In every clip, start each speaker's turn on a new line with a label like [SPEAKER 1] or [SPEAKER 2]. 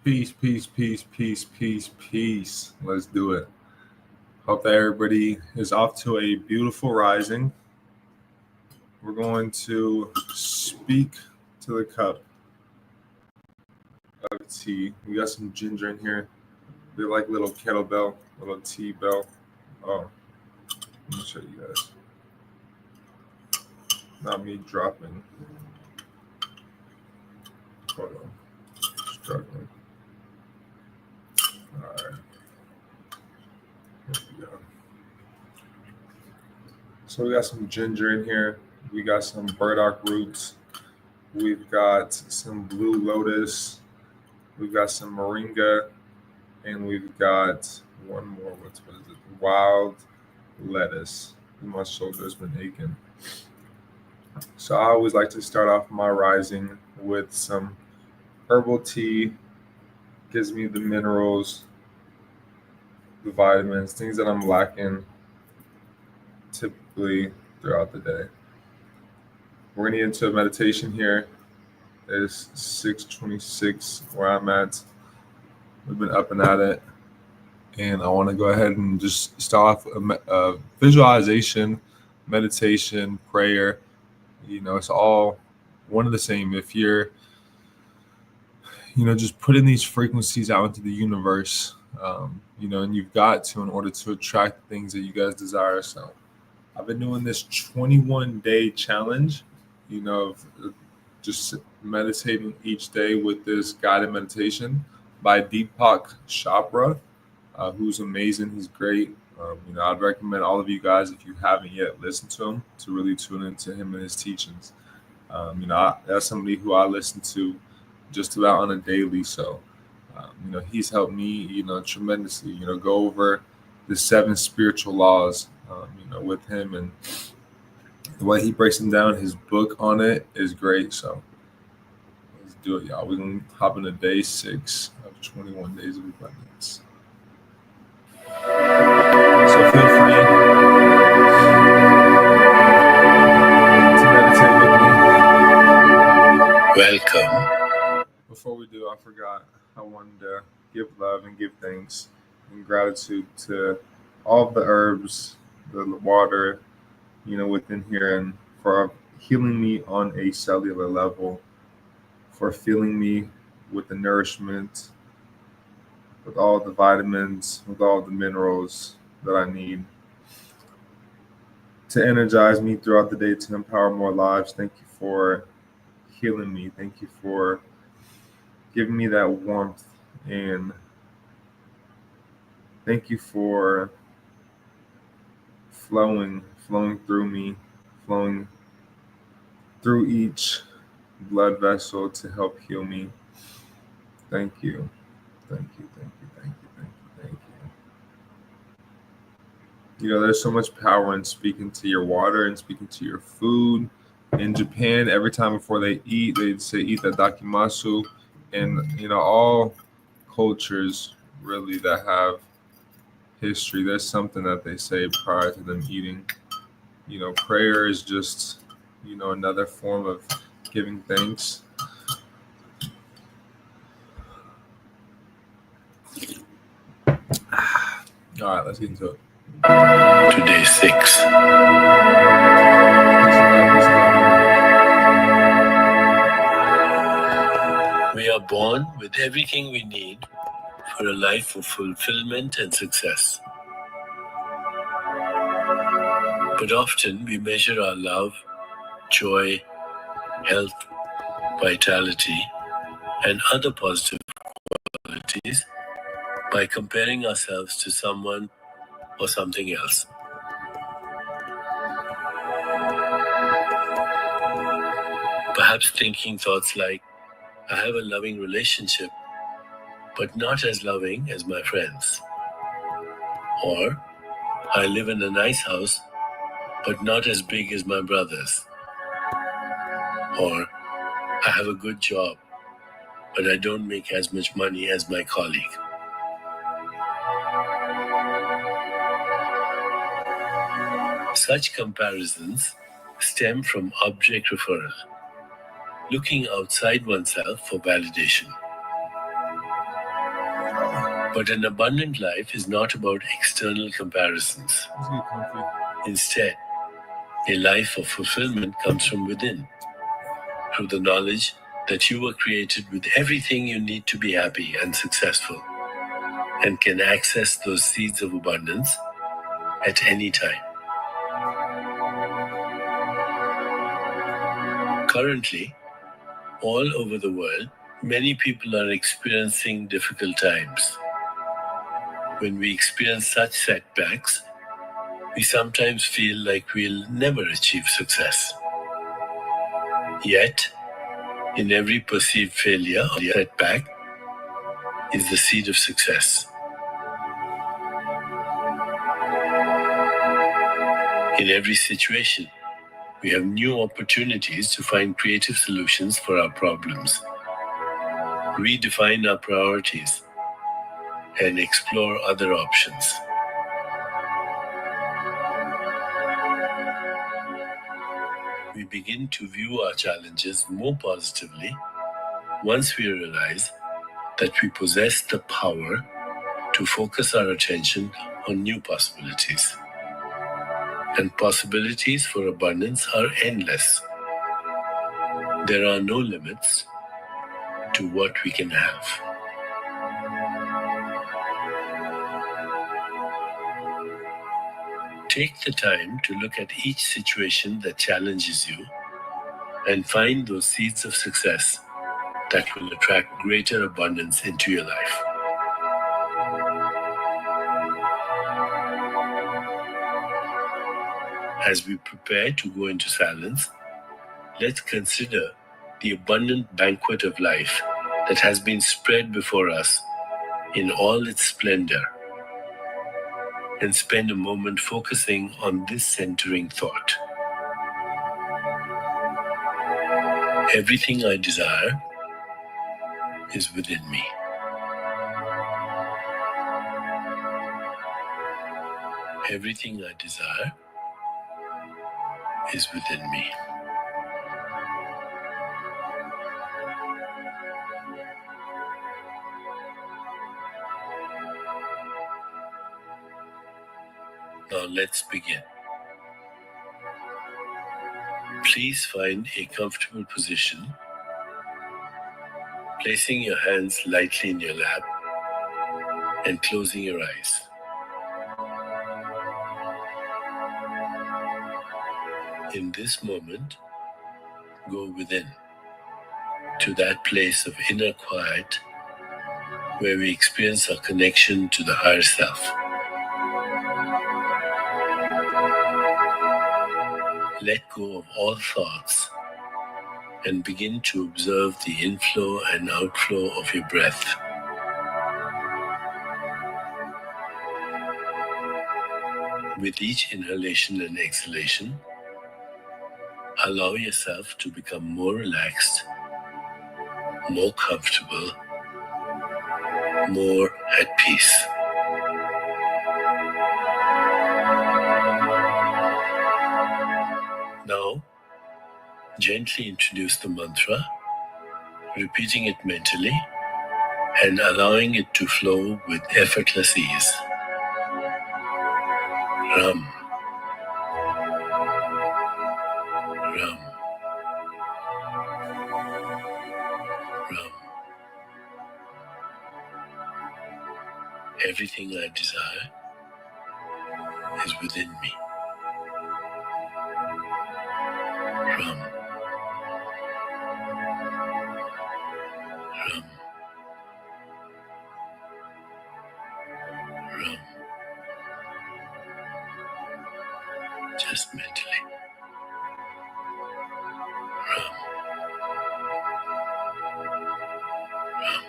[SPEAKER 1] Peace, peace, peace, peace, peace, peace. Let's do it. Hope that everybody is off to a beautiful rising. We're going to speak to the cup of tea. We got some ginger in here. They're like little kettlebell, little tea bell. Oh, let me show you guys. Not me dropping. Hold on. Struggling. All right. Here we go. So we got some ginger in here. We got some burdock roots. We've got some blue lotus. We've got some moringa. And we've got one more. What is it? Wild lettuce. My shoulder's been aching. So I always like to start off my rising with some herbal tea. Gives me the minerals, the vitamins, things that I'm lacking typically throughout the day. We're going to get into a meditation here. It's 6:26 where I'm at. We've been up and at it. And I want to go ahead and just start off a visualization, meditation, prayer. You know, it's all one and the same. If you're, just putting these frequencies out into the universe, and you've got to in order to attract things that you guys desire. So I've been doing this 21-day challenge, of just meditating each day with this guided meditation by Deepak Chopra, who's amazing. He's great. I'd recommend all of you guys, if you haven't yet listened to him, to really tune into him and his teachings. That's somebody who I listen to just about on a daily. So, he's helped me, tremendously, go over the 7 spiritual laws, with him, and the way he breaks them down, his book on it is great. So let's do it, y'all. We're going to hop into day 6 of 21 days of abundance. So feel free to meditate with me.
[SPEAKER 2] Welcome.
[SPEAKER 1] Before we do, I forgot, I wanted to give love and give thanks and gratitude to all of the herbs, the water, within here, and for healing me on a cellular level, for filling me with the nourishment, with all the vitamins, with all the minerals that I need to energize me throughout the day to empower more lives. Thank you for healing me. Thank you for giving me that warmth, and thank you for flowing through me, flowing through each blood vessel to help heal me. Thank you. Thank you, thank you, thank you, thank you, thank you. There's so much power in speaking to your water and speaking to your food. In Japan, every time before they eat, they say itadakimasu. And, all cultures really that have history, there's something that they say prior to them eating. Prayer is just, another form of giving thanks. All right, let's get into it.
[SPEAKER 2] Today 6. We are born with everything we need for a life of fulfillment and success. But often we measure our love, joy, health, vitality, and other positive qualities by comparing ourselves to someone or something else. Perhaps thinking thoughts like, I have a loving relationship, but not as loving as my friends. Or, I live in a nice house, but not as big as my brothers. Or, I have a good job, but I don't make as much money as my colleague. Such comparisons stem from object referral, looking outside oneself for validation. But an abundant life is not about external comparisons.
[SPEAKER 1] Let's get comfy.
[SPEAKER 2] Instead, a life of fulfillment comes from within, through the knowledge that you were created with everything you need to be happy and successful, and can access those seeds of abundance at any time. Currently, all over the world, many people are experiencing difficult times. When we experience such setbacks, we sometimes feel like we'll never achieve success. Yet, in every perceived failure or setback is the seed of success. In every situation, we have new opportunities to find creative solutions for our problems, redefine our priorities, and explore other options. We begin to view our challenges more positively once we realize that we possess the power to focus our attention on new possibilities. And possibilities for abundance are endless. There are no limits to what we can have. Take the time to look at each situation that challenges you and find those seeds of success that will attract greater abundance into your life. As we prepare to go into silence, let's consider the abundant banquet of life that has been spread before us in all its splendor, and spend a moment focusing on this centering thought. Everything I desire is within me. Everything I desire is within me. Now let's begin. Please find a comfortable position, placing your hands lightly in your lap and closing your eyes. In this moment, go within, to that place of inner quiet where we experience our connection to the higher self. Let go of all thoughts and begin to observe the inflow and outflow of your breath. With each inhalation and exhalation, allow yourself to become more relaxed, more comfortable, more at peace. Now, gently introduce the mantra, repeating it mentally and allowing it to flow with effortless ease. Ram, Ram, Ram. Everything I desire is within me. Ram, Ram, Ram. Just mentally. Ram, Ram.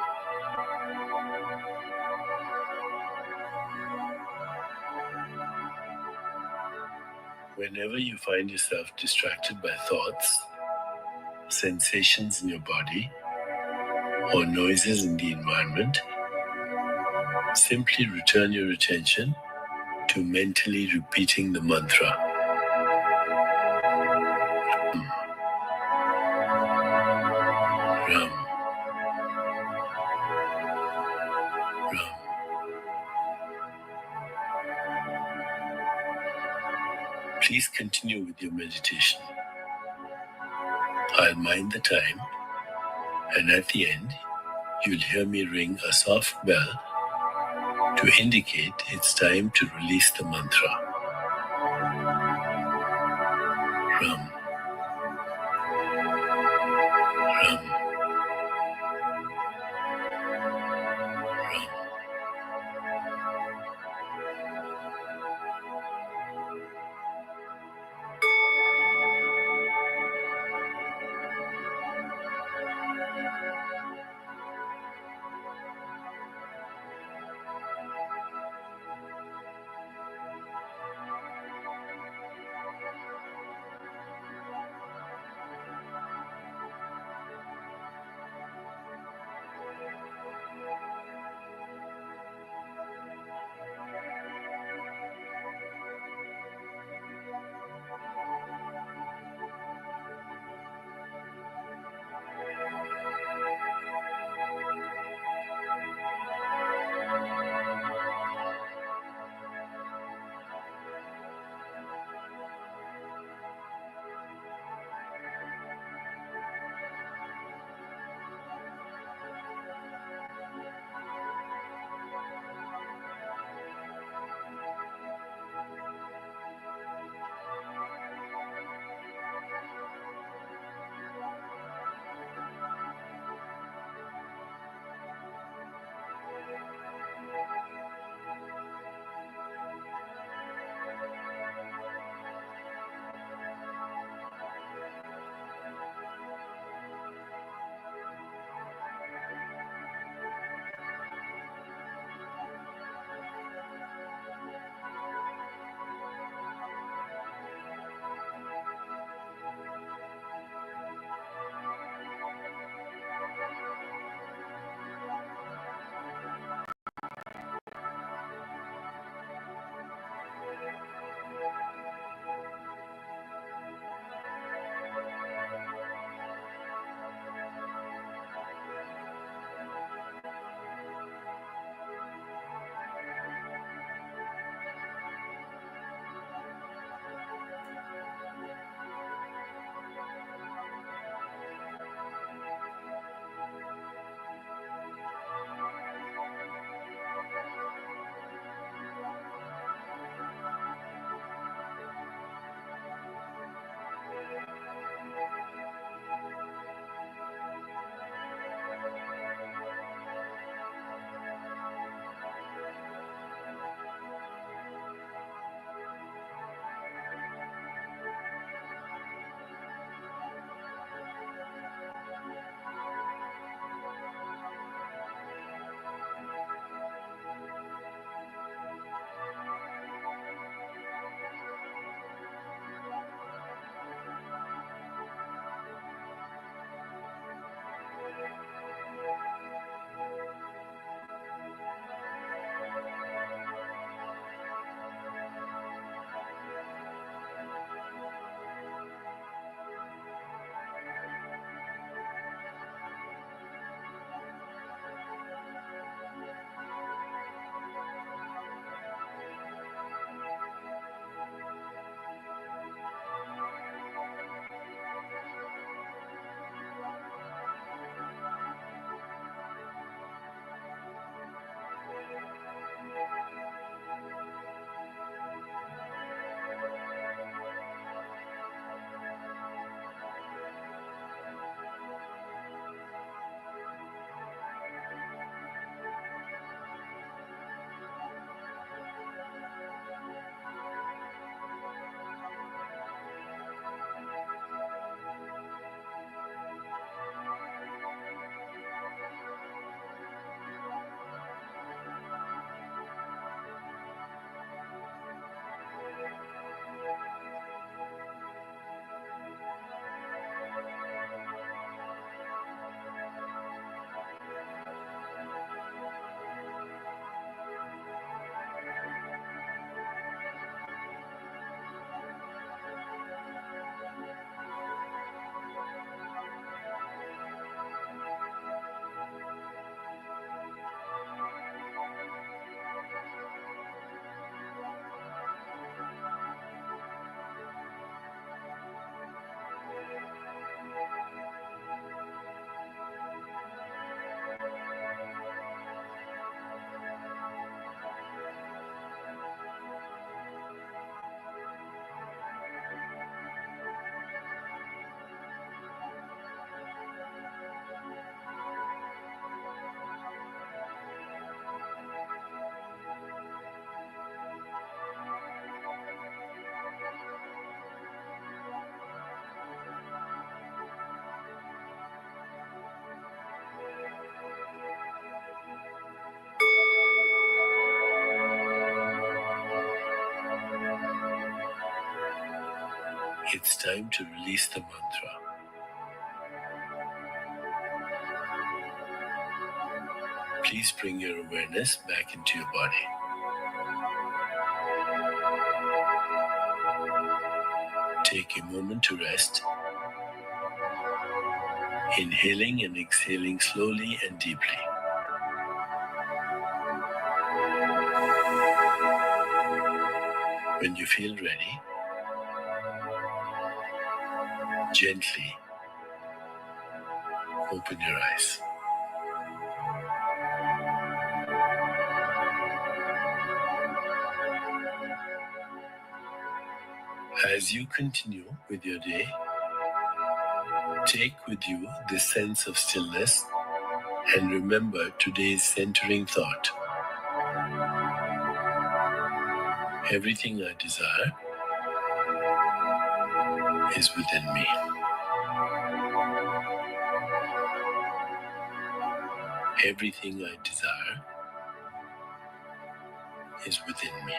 [SPEAKER 2] Whenever you find yourself distracted by thoughts, sensations in your body, or noises in the environment, simply return your attention to mentally repeating the mantra. Ram, Ram, Ram. Please continue with your meditation. I'll mind the time, and at the end, you'll hear me ring a soft bell to indicate it's time to release the mantra. Ram, Ram, Ram. It's time to release the mantra. Please bring your awareness back into your body. Take a moment to rest, inhaling and exhaling slowly and deeply. When you feel ready, gently open your eyes. As you continue with your day, take with you this sense of stillness and remember today's centering thought. Everything I desire is within me. Everything I desire is within me.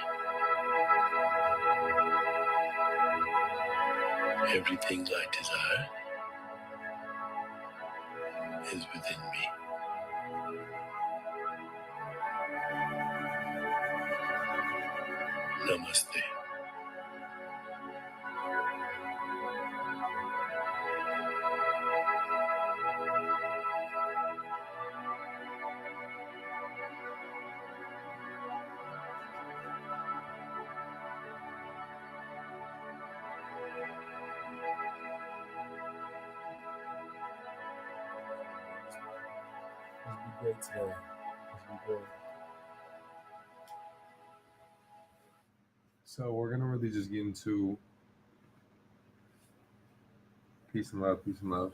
[SPEAKER 2] Everything I desire is within me. Namaste.
[SPEAKER 1] Let's be great today. Let's be great. So we're gonna really just get into peace and love, peace and love.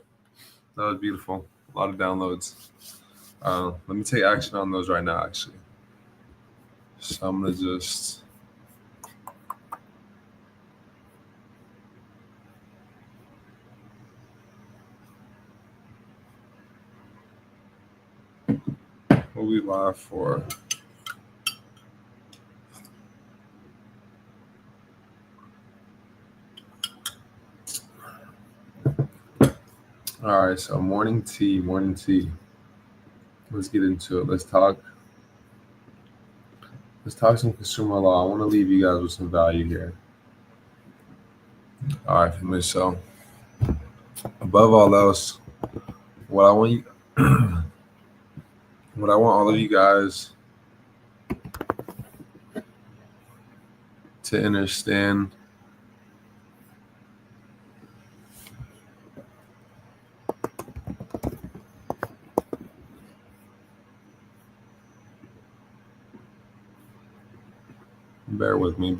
[SPEAKER 1] That was beautiful. A lot of downloads. Let me take action on those right now, actually. So I'm gonna just we'll be live for all right, so morning tea. Let's get into it. Let's talk some consumer law. I want to leave you guys with some value here. All right, family. So above all else, what I want all of you guys to understand bear with me.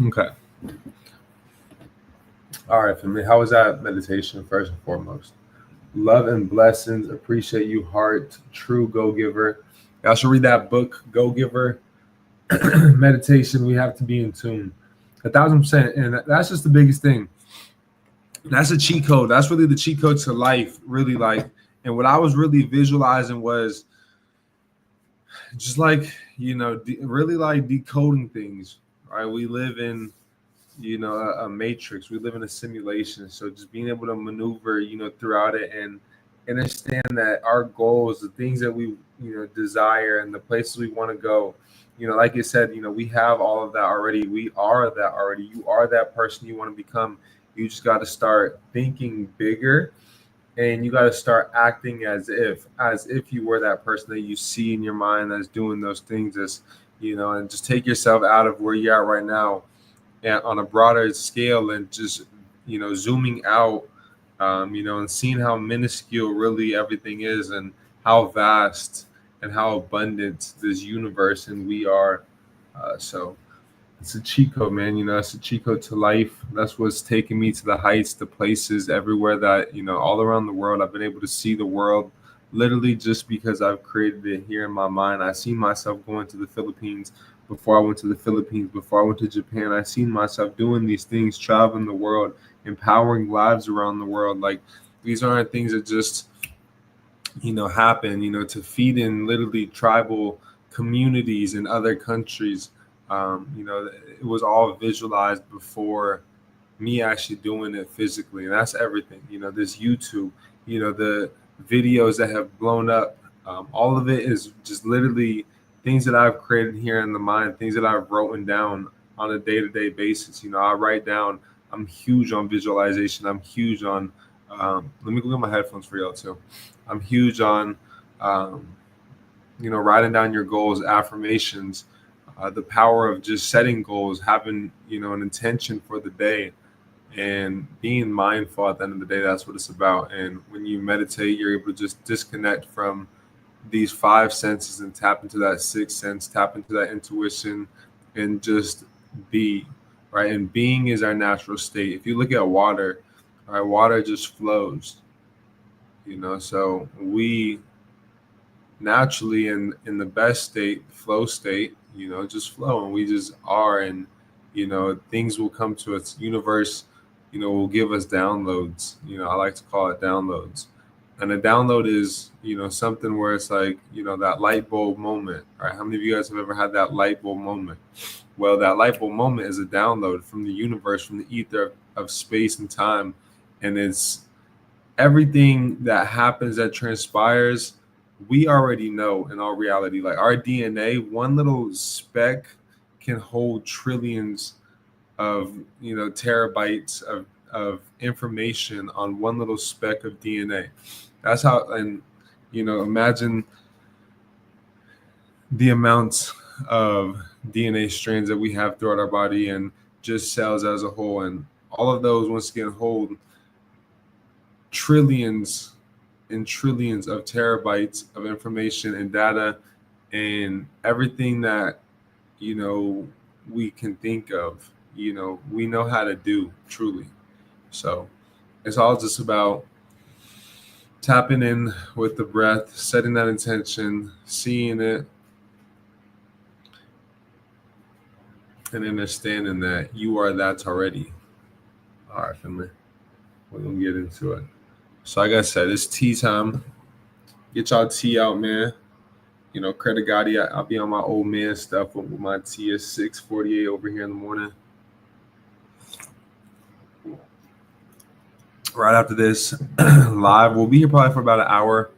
[SPEAKER 1] Okay. All right, family. How was that meditation, first and foremost? Love and blessings. Appreciate you, heart. True go-giver. Y'all should read that book, Go Giver. Meditation. We have to be in tune. 1,000%. And that's just the biggest thing. That's a cheat code. That's really the cheat code to life. Really, like, and what I was really visualizing was just like, really like decoding things. Right? We live in a matrix. We live in a simulation. So just being able to maneuver, throughout it and understand that our goals, the things that we, desire and the places we want to go, like you said, we have all of that already. We are that already. You are that person you want to become. You just got to start thinking bigger and you got to start acting as if you were that person that you see in your mind that's doing those things, and just take yourself out of where you're at right now and on a broader scale and just zooming out, and seeing how minuscule really everything is and how vast and how abundant this universe and we are So it's a cheat code, man. It's a cheat code to life. That's what's taken me to the heights, the places, everywhere that, all around the world. I've been able to see the world literally just because I've created it here in my mind. I seen myself going to the Philippines before I went to the Philippines, before I went to Japan. I seen myself doing these things, traveling the world, empowering lives around the world. Like, these aren't things that just, happen, to feed in literally tribal communities in other countries. It was all visualized before me actually doing it physically. And that's everything. This YouTube, the videos that have blown up, all of it is just literally things that I've created here in the mind, things that I've written down on a day-to-day basis. I write down, I'm huge on visualization. I'm huge on, let me go get my headphones for y'all too. I'm huge on, um, writing down your goals, affirmations, the power of just setting goals, having, an intention for the day, and being mindful at the end of the day. That's what it's about. And when you meditate, you're able to just disconnect from these five senses and tap into that sixth sense, tap into that intuition, and just be, right. And being is our natural state. If you look at water, all right, water just flows, so we naturally in the best state, flow state, just flow, and we just are. And things will come to us. Universe, will give us downloads. I like to call it downloads. And a download is, something where it's like, that light bulb moment, right? How many of you guys have ever had that light bulb moment? Well, that light bulb moment is a download from the universe, from the ether of space and time. And it's everything that happens, that transpires, we already know in all reality. Like, our DNA, one little speck can hold trillions of, terabytes of information on one little speck of DNA. That's how. And imagine the amounts of DNA strands that we have throughout our body, and just cells as a whole. And all of those, once again, hold trillions and trillions of terabytes of information and data, and everything that we can think of, we know how to do, truly. So it's all just about tapping in with the breath, setting that intention, seeing it, and understanding that you are that already. All right, family, we're gonna get into it. So like I said, it's tea time. Get y'all tea out, man. CreditGotti, I'll be on my old man stuff with my tea at 6:48 over here in the morning. Right after this live, we'll be here probably for about an hour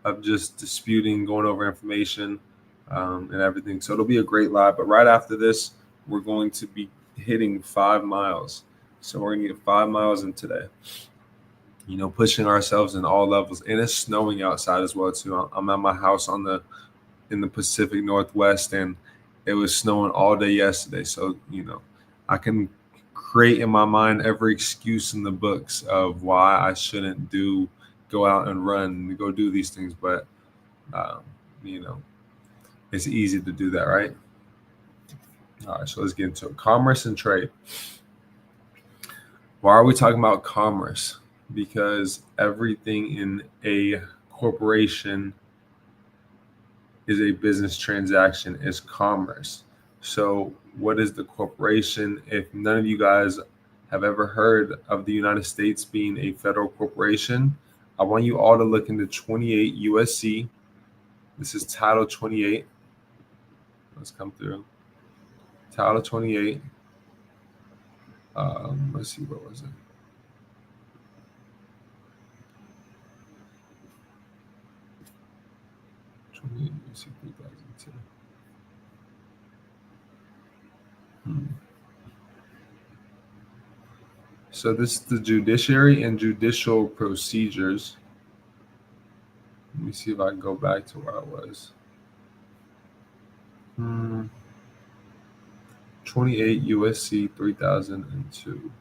[SPEAKER 1] of just disputing, going over information, and everything. So it'll be a great live. But right after this, we're going to be hitting 5 miles. So we're going to get 5 miles in today. Pushing ourselves in all levels. And it's snowing outside as well, too. I'm at my house in the Pacific Northwest, and it was snowing all day yesterday. So, I can create in my mind every excuse in the books of why I shouldn't go out and run and go do these things. But, um, it's easy to do that, right? All right, so let's get into it. Commerce and trade. Why are we talking about commerce? Because everything in a corporation is a business transaction, is commerce. So what is the corporation? If none of you guys have ever heard of the United States being a federal corporation, I want you all to look into 28 USC. This is Title 28. Let's come through. Title 28. Let's see, what was it? USC 3002. So this is the judiciary and judicial procedures. Let me see if I can go back to where I was. 28 USC 3002.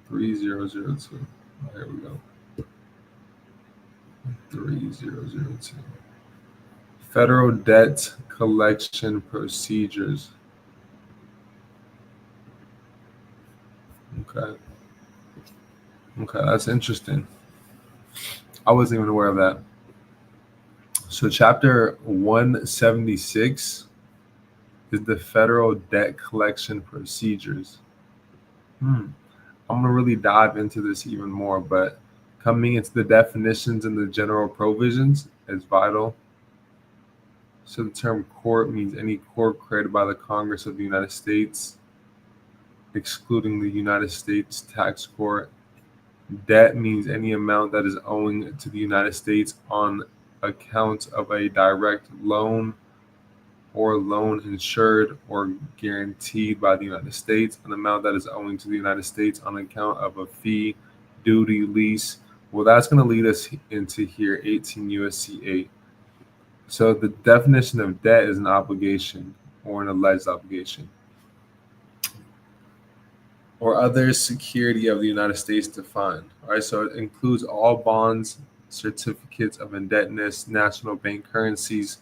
[SPEAKER 1] 3002. Oh, here we go. 3002. Federal debt collection procedures. Okay. Okay, that's interesting. I wasn't even aware of that. So, Chapter 176 is the federal debt collection procedures. I'm going to really dive into this even more, but coming into the definitions and the general provisions is vital. So, the term court means any court created by the Congress of the United States, excluding the United States Tax Court. Debt means any amount that is owing to the United States on account of a direct loan or loan insured or guaranteed by the United States, an amount that is owing to the United States on account of a fee, duty, lease. Well, that's going to lead us into here, 18 U.S.C. 8. So the definition of debt is an obligation or an alleged obligation or other security of the United States defined. All right, so it includes all bonds, certificates of indebtedness, national bank currencies,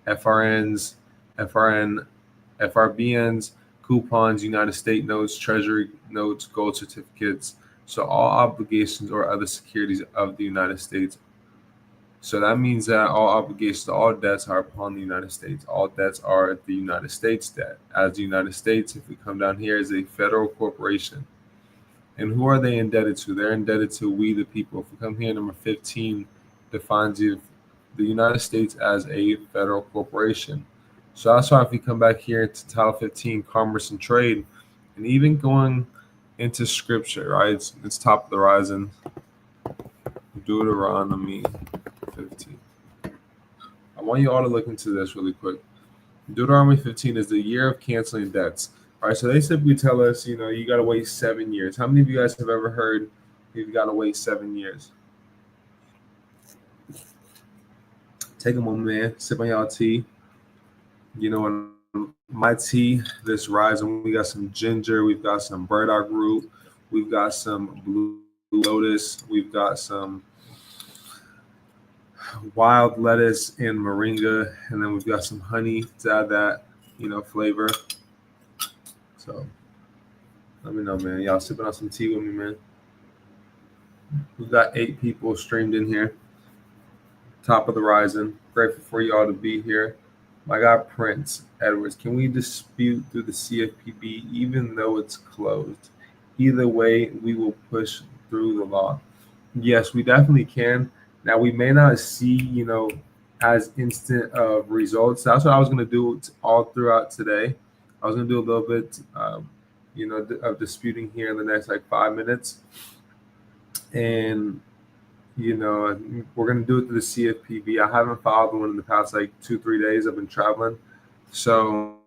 [SPEAKER 1] FRNs, FRBNs, coupons, United States notes, treasury notes, gold certificates. So all obligations or other securities of the United States. So that means that all obligations, all debts are upon the United States. All debts are the United States debt. As the United States, if we come down here, is a federal corporation. And who are they indebted to? They're indebted to we the people. If we come here, number 15 defines the United States as a federal corporation. So that's why if we come back here to Title 15, Commerce and Trade, and even going into Scripture, right? It's top of the horizon. Deuteronomy 15. I want you all to look into this really quick. Deuteronomy 15 is the year of canceling debts. All right, so they simply tell us, you got to wait 7 years. How many of you guys have ever heard you've got to wait 7 years? Take a moment, man. Sip on y'all tea. My tea, this rising, we got some ginger, we've got some burdock root, we've got some blue lotus, we've got some wild lettuce and moringa, and then we've got some honey to add that, flavor. So let me know, man. Y'all sipping on some tea with me, man. We've got 8 people streamed in here. Top of the rising. Grateful for y'all to be here. My guy Prince Edwards, can we dispute through the CFPB even though it's closed? Either way, we will push through the law. Yes, we definitely can. Now, we may not see, as instant of results. That's what I was going to do all throughout today. I was going to do a little bit, of disputing here in the next 5 minutes. And, we're going to do it through the CFPB. I haven't filed one in the past 2-3 days. I've been traveling. So,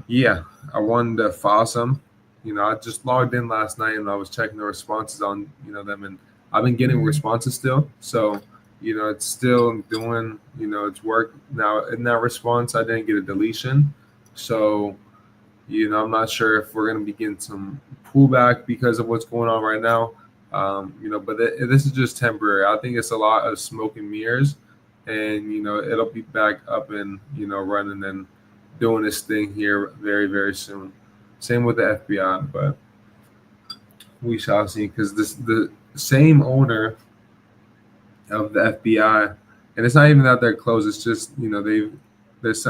[SPEAKER 1] yeah, I wanted to file some. I just logged in last night and I was checking the responses on, them, and I've been getting responses still. So, it's still doing, its work. Now, in that response, I didn't get a deletion. So, I'm not sure if we're going to be getting some pullback because of what's going on right now. But this is just temporary. I think it's a lot of smoke and mirrors. And, it'll be back up and, running and doing this thing here very, very soon. Same with the FBI, but we shall see, because the same owner of the FBI, and it's not even that they're closed. It's just there's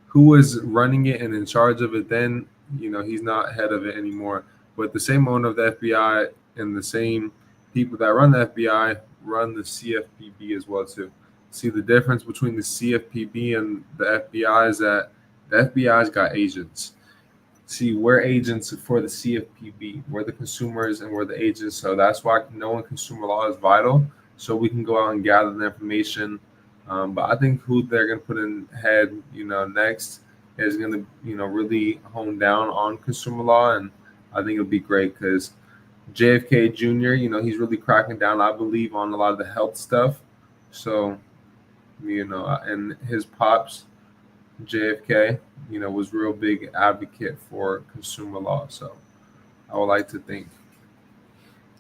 [SPEAKER 1] who was running it and in charge of it then. He's not head of it anymore. But the same owner of the FBI and the same people that run the FBI run the CFPB as well too. See, the difference between the CFPB and the FBI is that the FBI's got agents. See, we're agents for the CFPB. We're the consumers and we're the agents. So that's why knowing consumer law is vital. So we can go out and gather the information. But I think who they're going to put in head, next is going to, really hone down on consumer law. And I think it'll be great because JFK Jr., he's really cracking down, I believe, on a lot of the health stuff. So, and his pops, JFK, was real big advocate for consumer law. So I would like to think,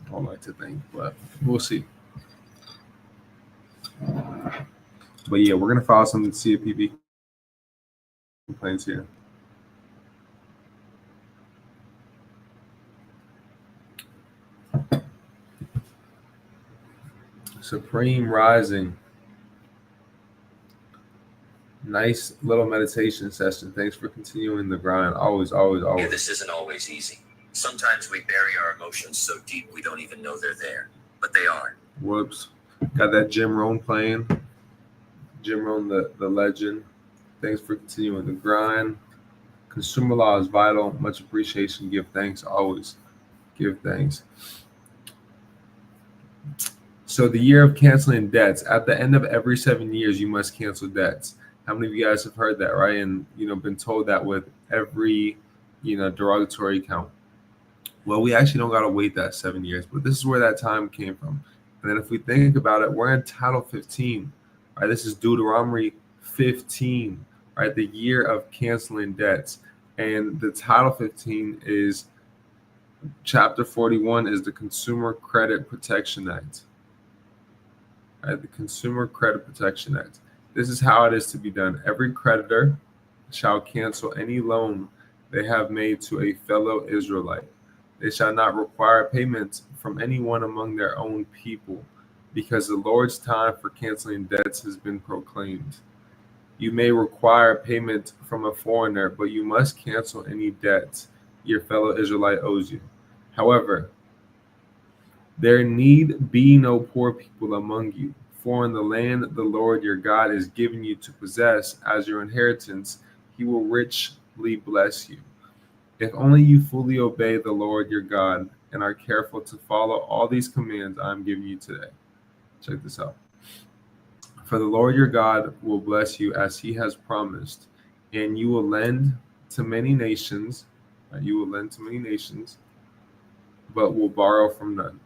[SPEAKER 1] but we'll see. But yeah, we're gonna file some CFPB complaints here. Supreme Rising. Nice little meditation session. Thanks for continuing the grind. Always, always, always.
[SPEAKER 3] Yeah, this isn't always easy. Sometimes we bury our emotions so deep we don't even know they're there, but they are.
[SPEAKER 1] Whoops. Got that Jim Rohn playing. Jim Rohn, the legend. Thanks for continuing the grind. Consumer law is vital. Much appreciation. Give thanks. Always give thanks. So the year of canceling debts. At the end of every 7 years, you must cancel debts. How many of you guys have heard that, right? And, been told that with every, derogatory count. Well, we actually don't got to wait that 7 years, but this is where that time came from. And then if we think about it, we're in Title 15, right? This is Deuteronomy 15, right? The year of canceling debts. And the Title 15 is, Chapter 41 is the Consumer Credit Protection Act. Right? The Consumer Credit Protection Act. This is how it is to be done. Every creditor shall cancel any loan they have made to a fellow Israelite. They shall not require payment from anyone among their own people, because the Lord's time for canceling debts has been proclaimed. You may require payment from a foreigner, but you must cancel any debts your fellow Israelite owes you. However, there need be no poor people among you, for in the land the Lord your God is giving you to possess as your inheritance, he will richly bless you. If only you fully obey the Lord your God and are careful to follow all these commands I am giving you today. Check this out. For the Lord your God will bless you as he has promised, and you will lend to many nations. You will lend to many nations, but will borrow from none.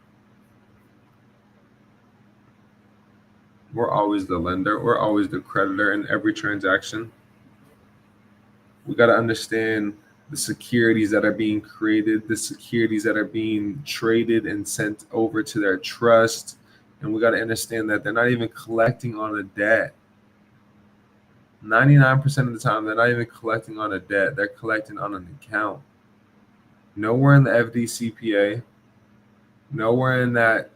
[SPEAKER 1] We're always the lender. We're always the creditor in every transaction. We got to understand the securities that are being created, the securities that are being traded and sent over to their trust. And we got to understand that they're not even collecting on a debt. 99% of the time, they're not even collecting on a debt. They're collecting on an account. Nowhere in the FDCPA, nowhere in that,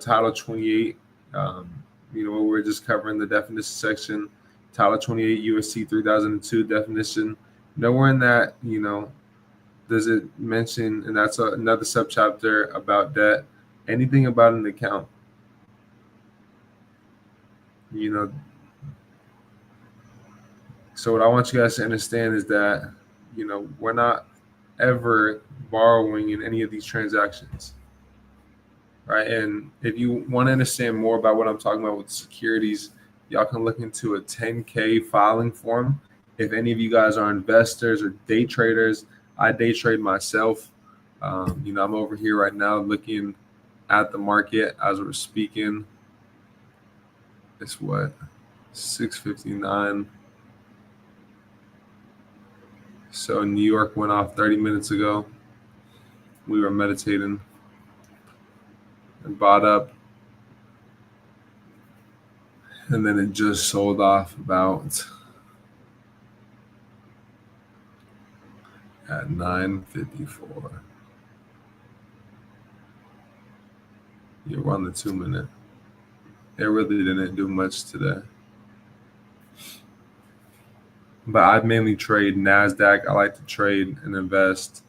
[SPEAKER 1] Title 28, where we're just covering the definition section, Title 28 USC 3002 definition. Nowhere in that, does it mention, and that's another subchapter about debt, anything about an account. So what I want you guys to understand is that, we're not ever borrowing in any of these transactions, right? And if you want to understand more about what I'm talking about with securities, y'all can look into a 10K filing form. If any of you guys are investors or day traders, I day trade myself. I'm over here right now looking at the market as we're speaking. It's what? 6:59. So New York went off 30 minutes ago. We were meditating and bought up. And then it just sold off about at 9:54. Yeah, we're on the 2 minute. It really didn't do much today. But I mainly trade NASDAQ. I like to trade and invest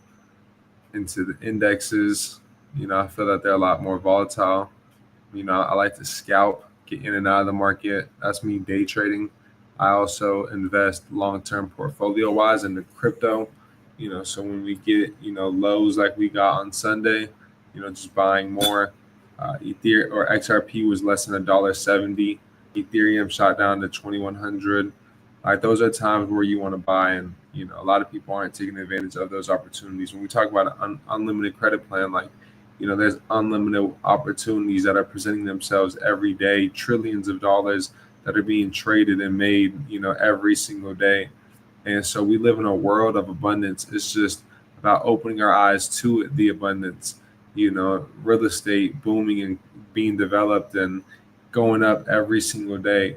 [SPEAKER 1] into the indexes. I feel that they're a lot more volatile. I like to scalp, get in and out of the market. That's me day trading. I also invest long-term portfolio-wise into crypto. So when we get, lows like we got on Sunday, just buying more. Ethereum or XRP was less than $1.70. Ethereum shot down to 2,100. Like those are times where you want to buy, and a lot of people aren't taking advantage of those opportunities. When we talk about an unlimited credit plan, like there's unlimited opportunities that are presenting themselves every day, trillions of dollars that are being traded and made, every single day. And so we live in a world of abundance. It's just about opening our eyes to the abundance. Real estate booming and being developed and going up every single day.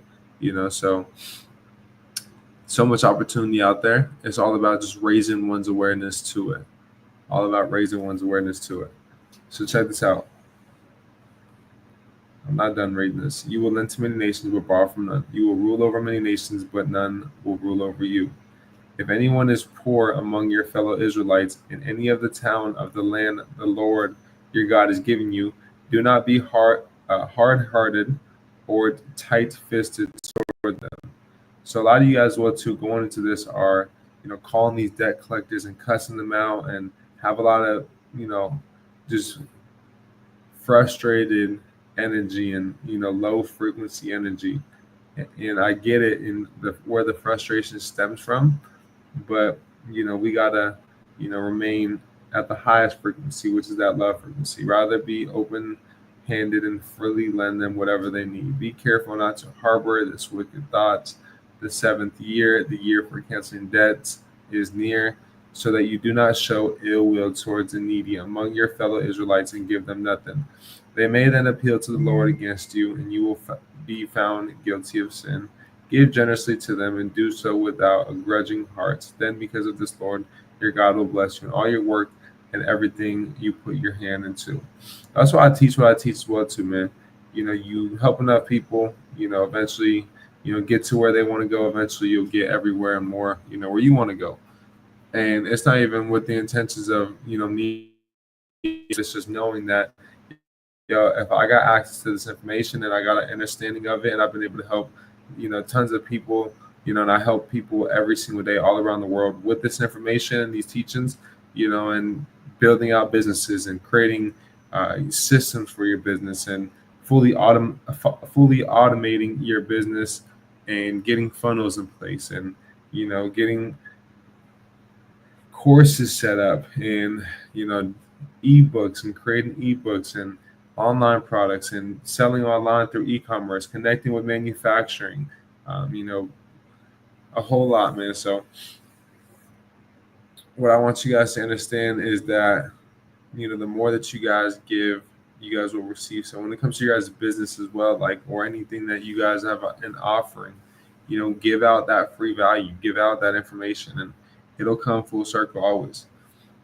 [SPEAKER 1] So much opportunity out there. It's all about just raising one's awareness to it. All about raising one's awareness to it. So check this out. I'm not done reading this. You will lend to many nations, but borrow from none. You will rule over many nations, but none will rule over you. If anyone is poor among your fellow Israelites in any of the town of the land the Lord your God is giving you, do not be hard-hearted or tight-fisted toward them. So a lot of you guys, well, too, going into this are, calling these debt collectors and cussing them out, and have a lot of, just frustrated energy and low frequency energy. And I get it in where the frustration stems from, but we gotta remain at the highest frequency, which is that love frequency. Rather be open handed and freely lend them whatever they need. Be careful not to harbor this wicked thoughts. The seventh year, the year for canceling debts, is near, so that you do not show ill will towards the needy among your fellow Israelites and give them nothing. They may then appeal to the Lord against you, and you will be found guilty of sin. Give generously to them, and do so without a grudging heart. Then, because of this, Lord, your God will bless you in all your work and everything you put your hand into. That's why I teach what I teach as well, too, man. You help enough people, eventually, get to where they want to go. Eventually, you'll get everywhere and more, where you want to go. And it's not even with the intentions of, me. It's just knowing that, if I got access to this information and I got an understanding of it, and I've been able to help, tons of people, and I help people every single day all around the world with this information and these teachings, and building out businesses and creating systems for your business, and fully automating your business, and getting funnels in place, and getting courses set up, and ebooks, and creating ebooks and online products, and selling online through e-commerce, connecting with manufacturing, a whole lot, man. So what I want you guys to understand is that, the more that you guys give, you guys will receive. So when it comes to your guys' business as well, or anything that you guys have an offering, give out that free value, give out that information, and it'll come full circle always.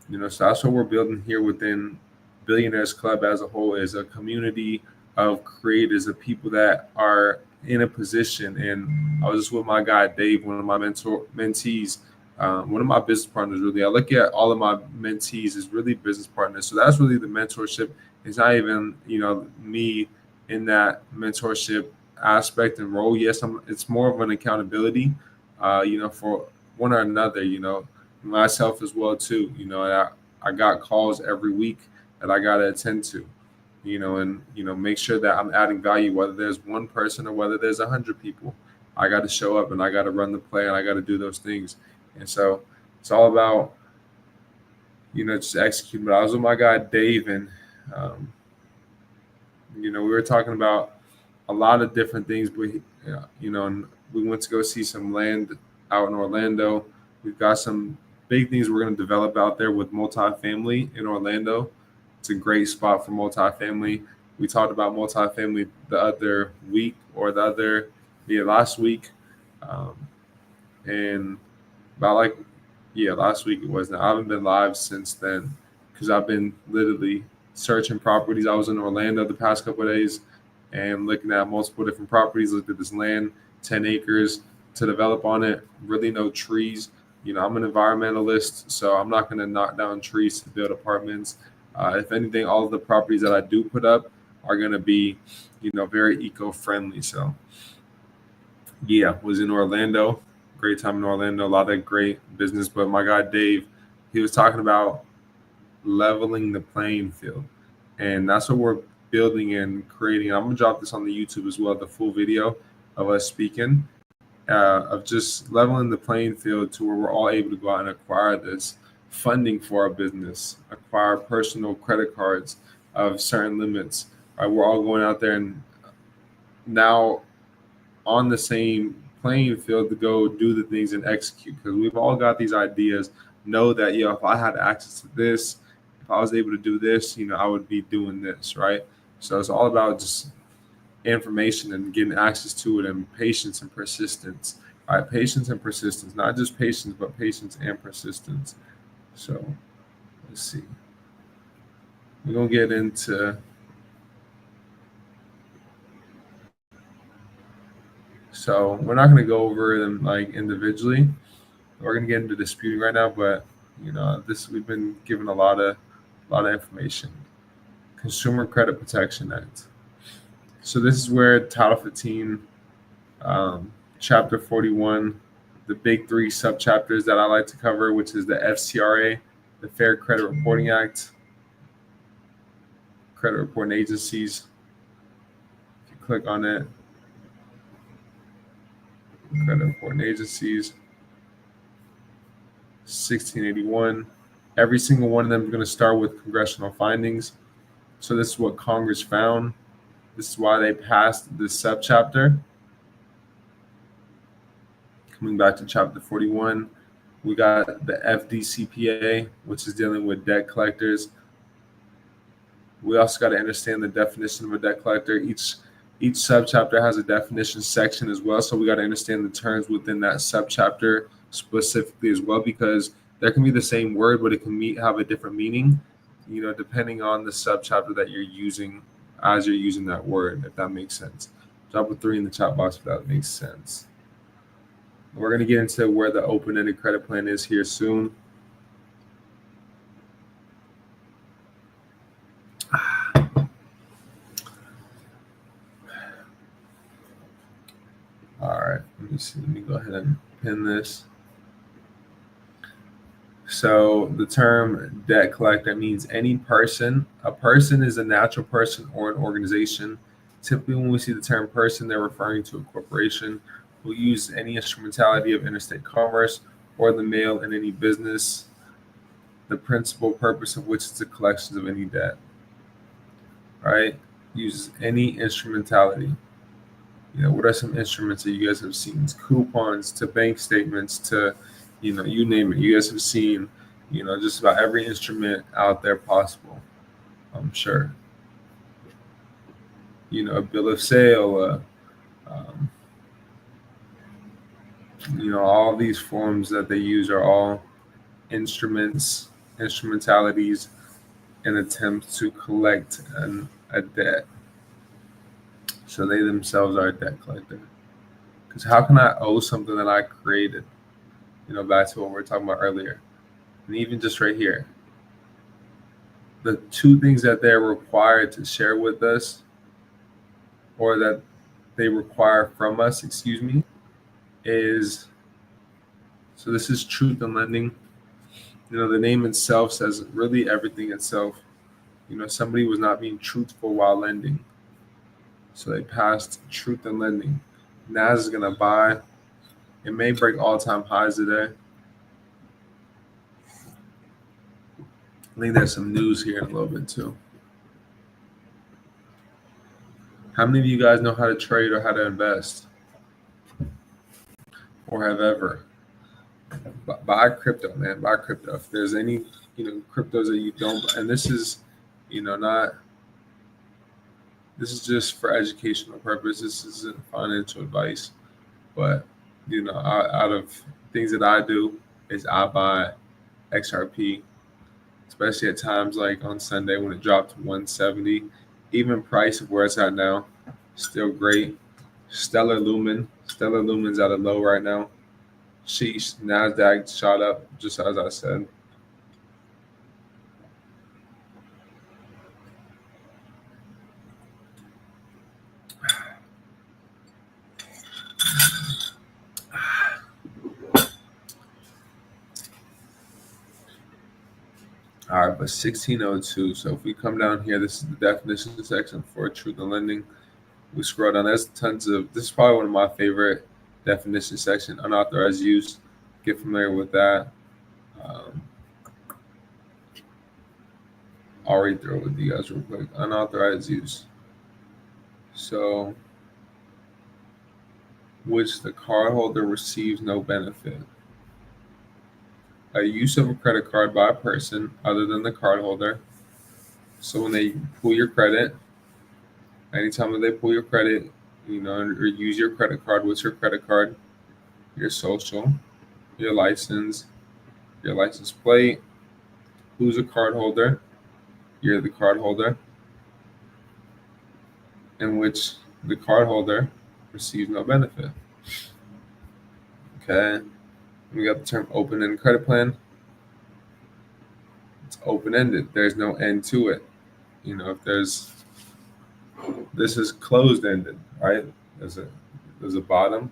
[SPEAKER 1] So that's what we're building here within Billionaires Club as a whole, is a community of creators, of people that are in a position. And I was just with my guy Dave, one of my mentees, one of my business partners. Really, I look at all of my mentees as really business partners. So that's really the mentorship. It's not even me in that mentorship aspect and role. Yes, it's more of an accountability, for one or another. Myself as well too. And I got calls every week that I got to attend to, and make sure that I'm adding value, whether there's one person or whether there's 100 people. I got to show up, and I got to run the play, and I got to do those things. And so it's all about, just executing. But I was with my guy Dave, and we were talking about a lot of different things. But and we went to go see some land out in Orlando. We've got some big things we're going to develop out there with multifamily in Orlando. It's a great spot for multifamily. We talked about multifamily the other week, or last week. And about last week it was. Now I haven't been live since then, because I've been literally searching properties. I was in Orlando the past couple of days and looking at multiple different properties. Looked at this land, 10 acres to develop on it, really no trees. I'm an environmentalist, so I'm not going to knock down trees to build apartments. If anything, all of the properties that I do put up are going to be, very eco-friendly. So, was in Orlando. Great time in Orlando. A lot of great business. But my guy Dave, he was talking about leveling the playing field. And that's what we're building and creating. I'm going to drop this on the YouTube as well, the full video of us speaking. Of just leveling the playing field to where we're all able to go out and acquire this funding for our business, acquire personal credit cards of certain limits. Right? We're all going out there and now on the same playing field to go do the things and execute, because we've all got these ideas. Know that, if I had access to this, if I was able to do this, I would be doing this, right? So it's all about just information and getting access to it, and patience and persistence. All right, patience and persistence, not just patience, but patience and persistence. So let's see. We're gonna get into we're not gonna go over them like individually. We're gonna get into disputing right now, but we've been given a lot of information. Consumer Credit Protection Act. So this is where Title 15, Chapter 41, the big three subchapters that I like to cover, which is the FCRA, the Fair Credit Reporting Act, Credit Reporting Agencies. If you click on it, Credit Reporting Agencies, 1681. Every single one of them is going to start with congressional findings. So this is what Congress found. This is why they passed this subchapter. Coming back to Chapter 41, we got the FDCPA, which is dealing with debt collectors. We also got to understand the definition of a debt collector. Each subchapter has a definition section as well, so we got to understand the terms within that subchapter specifically as well, because there can be the same word, but it can have a different meaning, depending on the subchapter that you're using as you're using that word, if that makes sense. Drop a 3 in the chat box if that makes sense. We're going to get into where the open-ended credit plan is here soon. All right, let me see. Let me go ahead and pin this. So the term debt collector means any person. A person is a natural person or an organization. Typically, when we see the term person, they're referring to a corporation who use any instrumentality of interstate commerce or the mail in any business, the principal purpose of which is the collection of any debt. Right? Uses any instrumentality. What are some instruments that you guys have seen? It's coupons to bank statements to, you name it. You guys have seen, just about every instrument out there possible, I'm sure. A bill of sale, all these forms that they use are all instrumentalities in attempts to collect a debt. So they themselves are a debt collector. Because how can I owe something that I created? Back to what we were talking about earlier. And even just right here, the two things that they're required to share with us, or that they require from us, is, so this is truth in lending. The name itself says really everything itself. Somebody was not being truthful while lending. So they passed truth in lending. NAS is going to buy. It may break all-time highs today. I think there's some news here in a little bit too. How many of you guys know how to trade or how to invest? Or have ever? Buy crypto, man. Buy crypto. If there's any, cryptos that you don't, and this is, this is just for educational purposes. This isn't financial advice. But, out of things that I do is I buy XRP, especially at times like on Sunday when it dropped to 170. Even price of where it's at now, still great. Stellar Lumen's at a low right now. Sheesh, NASDAQ shot up, just as I said. All right, but 1602. So if we come down here, this is the definition section for truth in lending. We scroll down. There's tons of. This is probably one of my favorite definition section. Unauthorized use. Get familiar with that. I'll read through it with you guys real quick. Unauthorized use. So, which the cardholder receives no benefit. A use of a credit card by a person other than the cardholder. So when they pull your credit, Anytime that they pull your credit, or use your credit card, what's your credit card? Your social, your license plate. Who's a card holder? You're the card holder, in which the card holder receives no benefit. Okay. We got the term open-ended credit plan. It's open-ended. There's no end to it. If this is closed-ended, right? There's a bottom,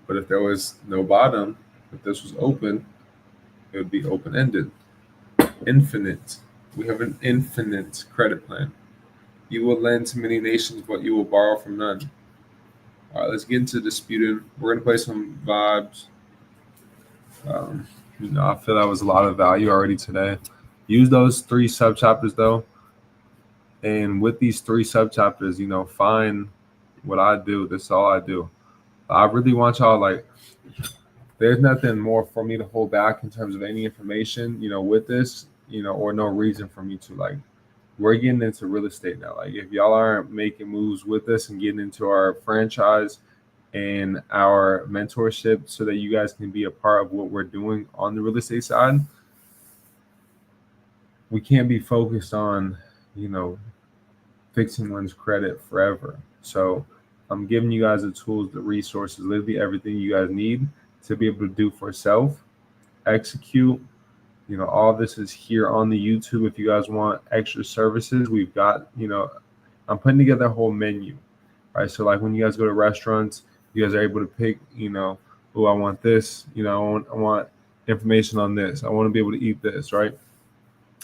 [SPEAKER 1] but if there was no bottom, if this was open, it would be open-ended. Infinite. We have an infinite credit plan. You will lend to many nations, but you will borrow from none. All right, let's get into disputing. We're gonna play some vibes. I feel that was a lot of value already today. Use those 3 subchapters though, and with these 3 subchapters, find what I do. This is all I do. I really want y'all there's nothing more for me to hold back in terms of any information, with this, or no reason for me to we're getting into real estate now. If y'all aren't making moves with us and getting into our franchise and our mentorship so that you guys can be a part of what we're doing on the real estate side, we can't be focused on, fixing one's credit forever. So I'm giving you guys the tools, the resources, literally everything you guys need to be able to do for self, execute. All this is here on the YouTube. If you guys want extra services, we've got, I'm putting together a whole menu, right? So when you guys go to restaurants, you guys are able to pick, oh, I want this, I want information on this. I want to be able to eat this, right?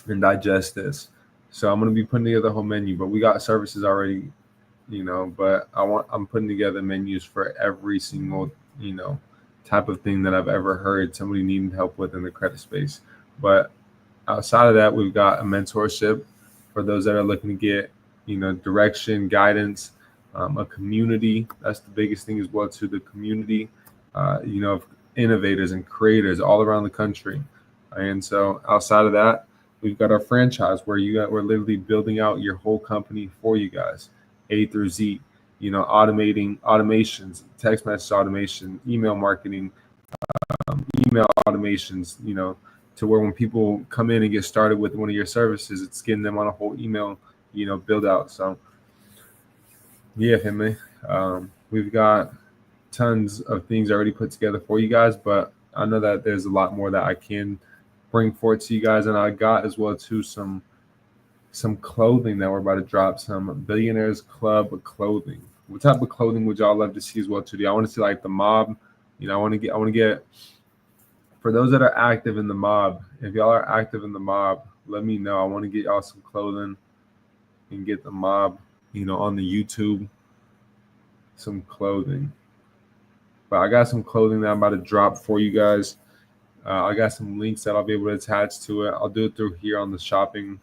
[SPEAKER 1] And digest this. So I'm going to be putting together a whole menu, but we got services already, but I'm putting together menus for every single, type of thing that I've ever heard somebody needing help with in the credit space. But outside of that, we've got a mentorship for those that are looking to get, direction, guidance, a community. That's the biggest thing as well, to the community, of innovators and creators all around the country. And so outside of that, we've got our franchise where we're literally building out your whole company for you guys, A through Z, automations, text message automation, email marketing, email automations, to where when people come in and get started with one of your services, it's getting them on a whole email, build out. So yeah, family, we've got tons of things already put together for you guys, but I know that there's a lot more that I can bring forward to you guys. And I got as well too some clothing that we're about to drop, some Billionaires Club clothing. What type of clothing would y'all love to see as well too? I want to see the mob. I want to get for those that are active in the mob. If y'all are active in the mob, let me know. I want to get y'all some clothing and get the mob, on the YouTube, some clothing. But I got some clothing that I'm about to drop for you guys. I got some links that I'll be able to attach to it. I'll do it through here on the shopping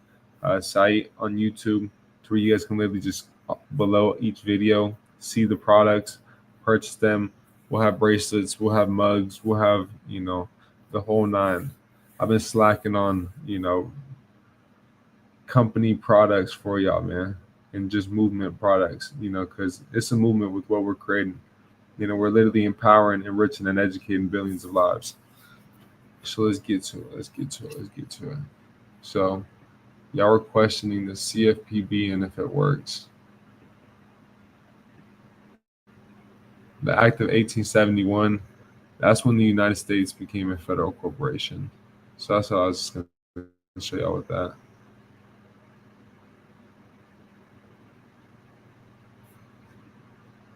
[SPEAKER 1] site on YouTube, to where you guys can literally just below each video see the products, purchase them. We'll have bracelets, we'll have mugs, we'll have the whole 9. I've been slacking on company products for y'all, man, and just movement products, because it's a movement with what we're creating. We're literally empowering, enriching, and educating billions of lives. So let's get to it. So y'all were questioning the CFPB and if it works. The Act of 1871, that's when the United States became a federal corporation. So that's how I was just going to show y'all with that.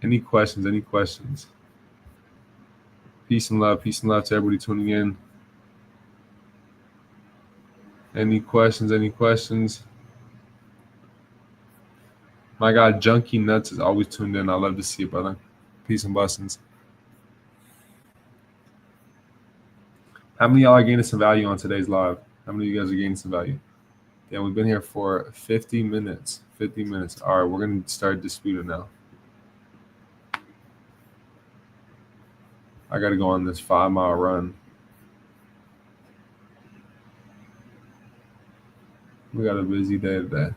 [SPEAKER 1] Any questions? Peace and love to everybody tuning in. Any questions? My guy Junkie Nuts is always tuned in. I love to see it, brother. Peace and blessings. How many of y'all are gaining some value on today's live? How many of you guys are gaining some value? Yeah, we've been here for 50 minutes. 50 minutes. All right, we're going to start disputing now. I got to go on this 5-mile run. We got a busy day today.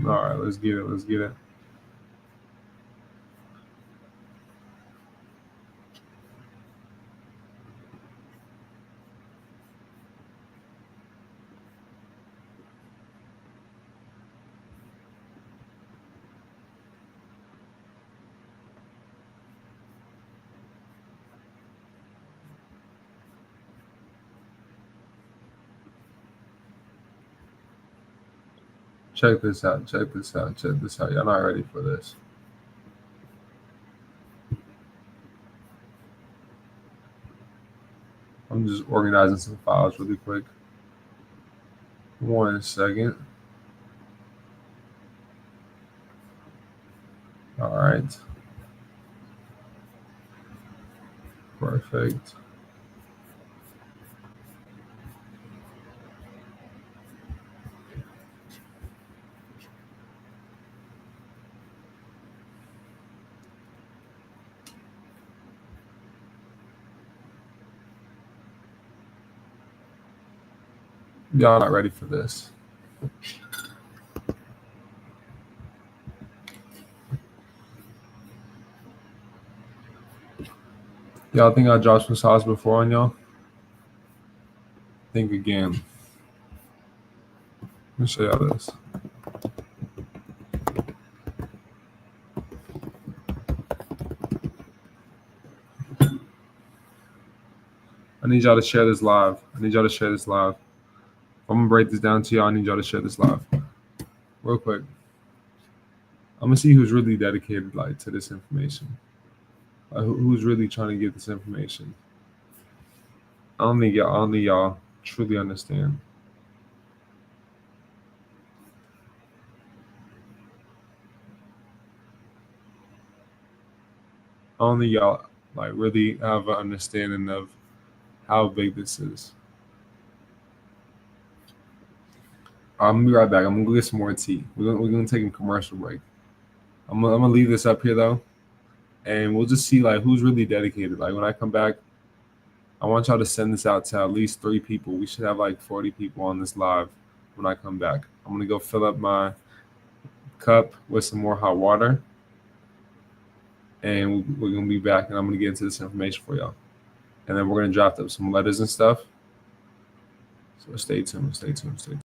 [SPEAKER 1] All right, let's get it. Let's get it. Check this out. Check this out. Check this out. Y'all not ready for this. I'm just organizing some files really quick. 1 second. All right. Perfect. Y'all not ready for this. Y'all think I dropped some sauce before on y'all? Think again. Let me show y'all this. I need y'all to share this live. I need y'all to share this live. I'm gonna break this down to y'all. I need y'all to share this live. Real quick. I'm gonna see who's really dedicated to this information. Who's really trying to get this information. I don't think y'all truly understand. Only y'all really have an understanding of how big this is. I'm gonna be right back. I'm gonna go get some more tea. We're gonna take a commercial break. I'm gonna leave this up here though, and we'll just see who's really dedicated. When I come back, I want y'all to send this out to at least 3 people. We should have 40 people on this live when I come back. I'm gonna go fill up my cup with some more hot water, and we're gonna be back, and I'm gonna get into this information for y'all, and then we're gonna draft up some letters and stuff. So stay tuned. Stay tuned. Stay tuned.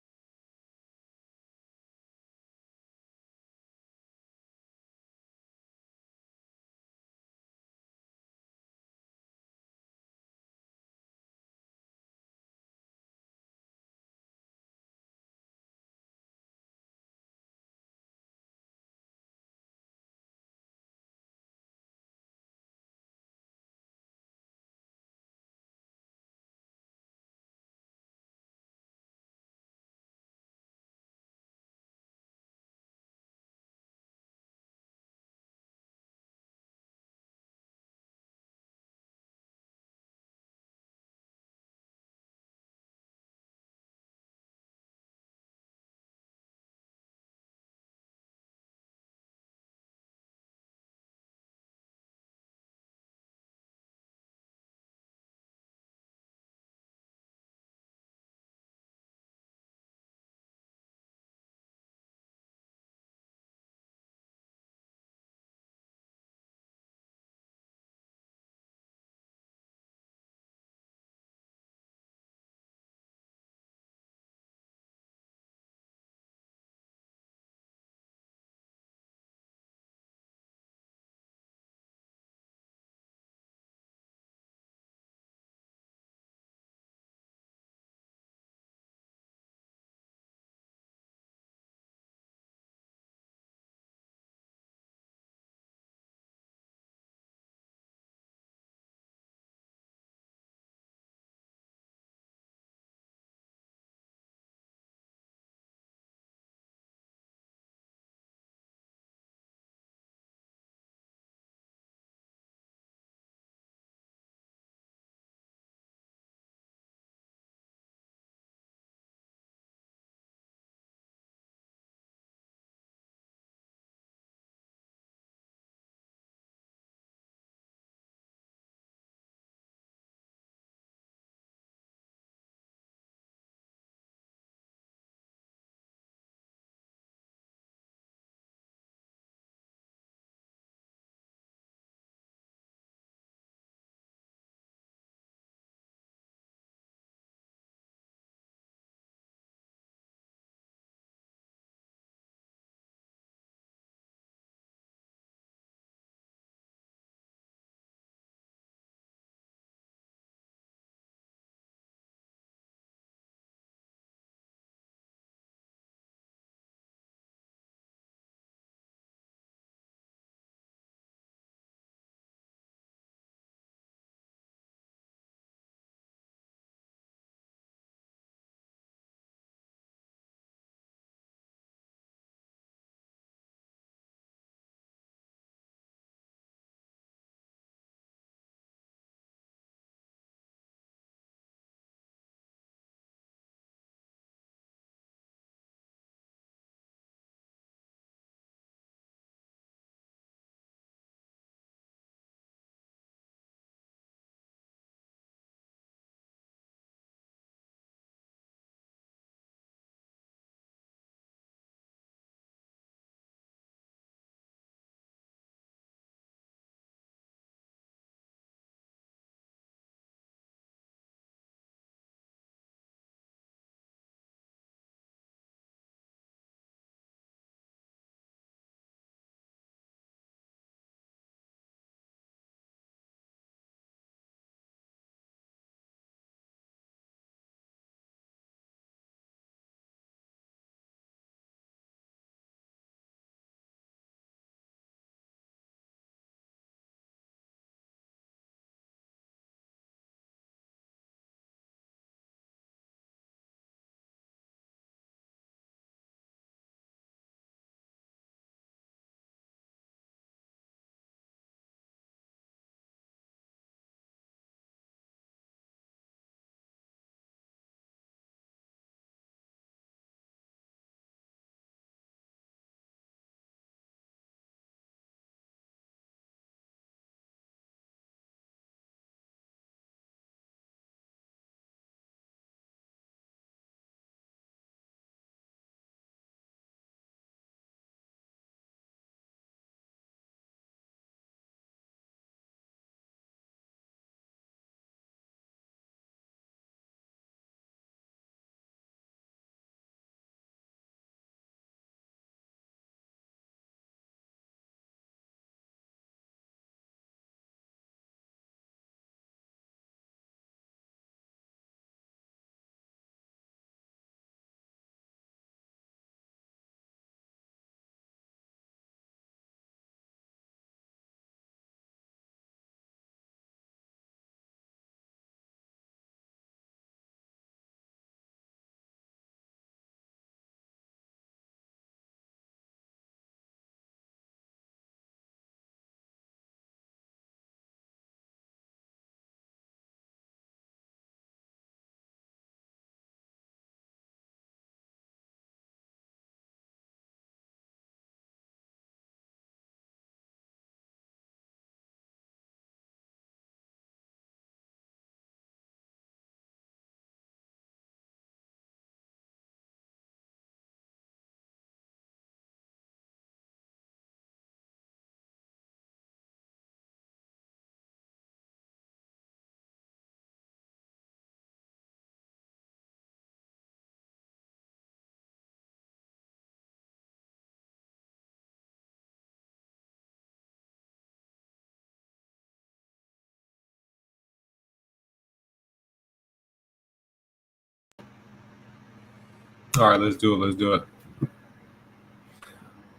[SPEAKER 1] All right, let's do it. Let's do it.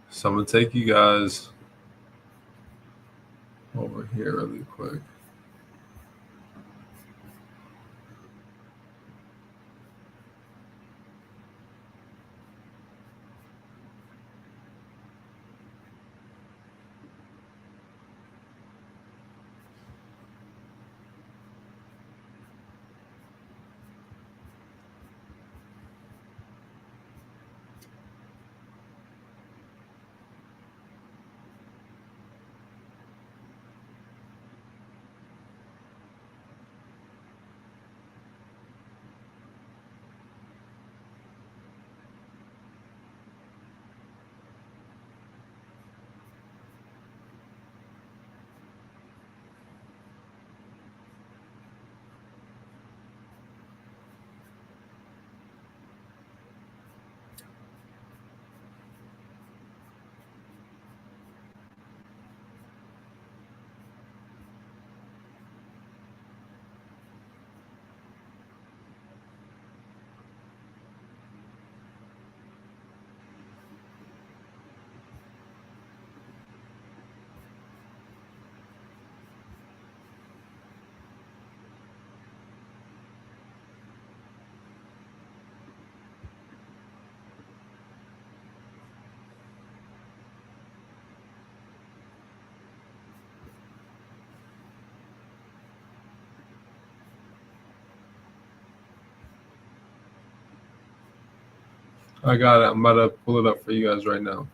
[SPEAKER 1] So I'm gonna take you guys over here really quick. I got it. I'm about to pull it up for you guys right now.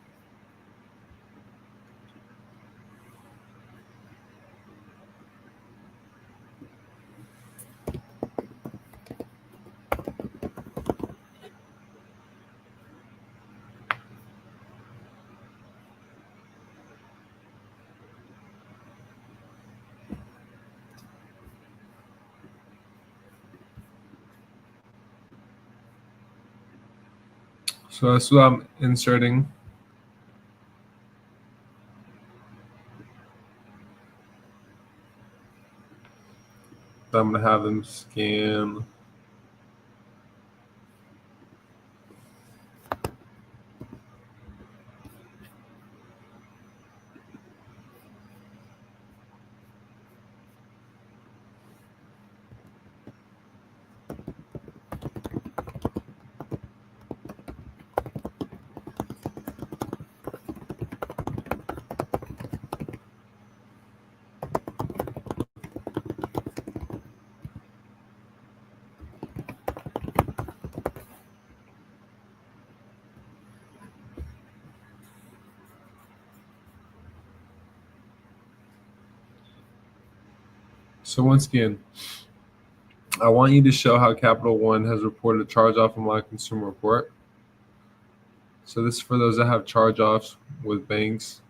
[SPEAKER 1] So that's what I'm inserting. So I'm gonna have them scan. So once again, I want you to show how Capital One has reported a charge-off on my consumer report. So this is for those that have charge-offs with banks.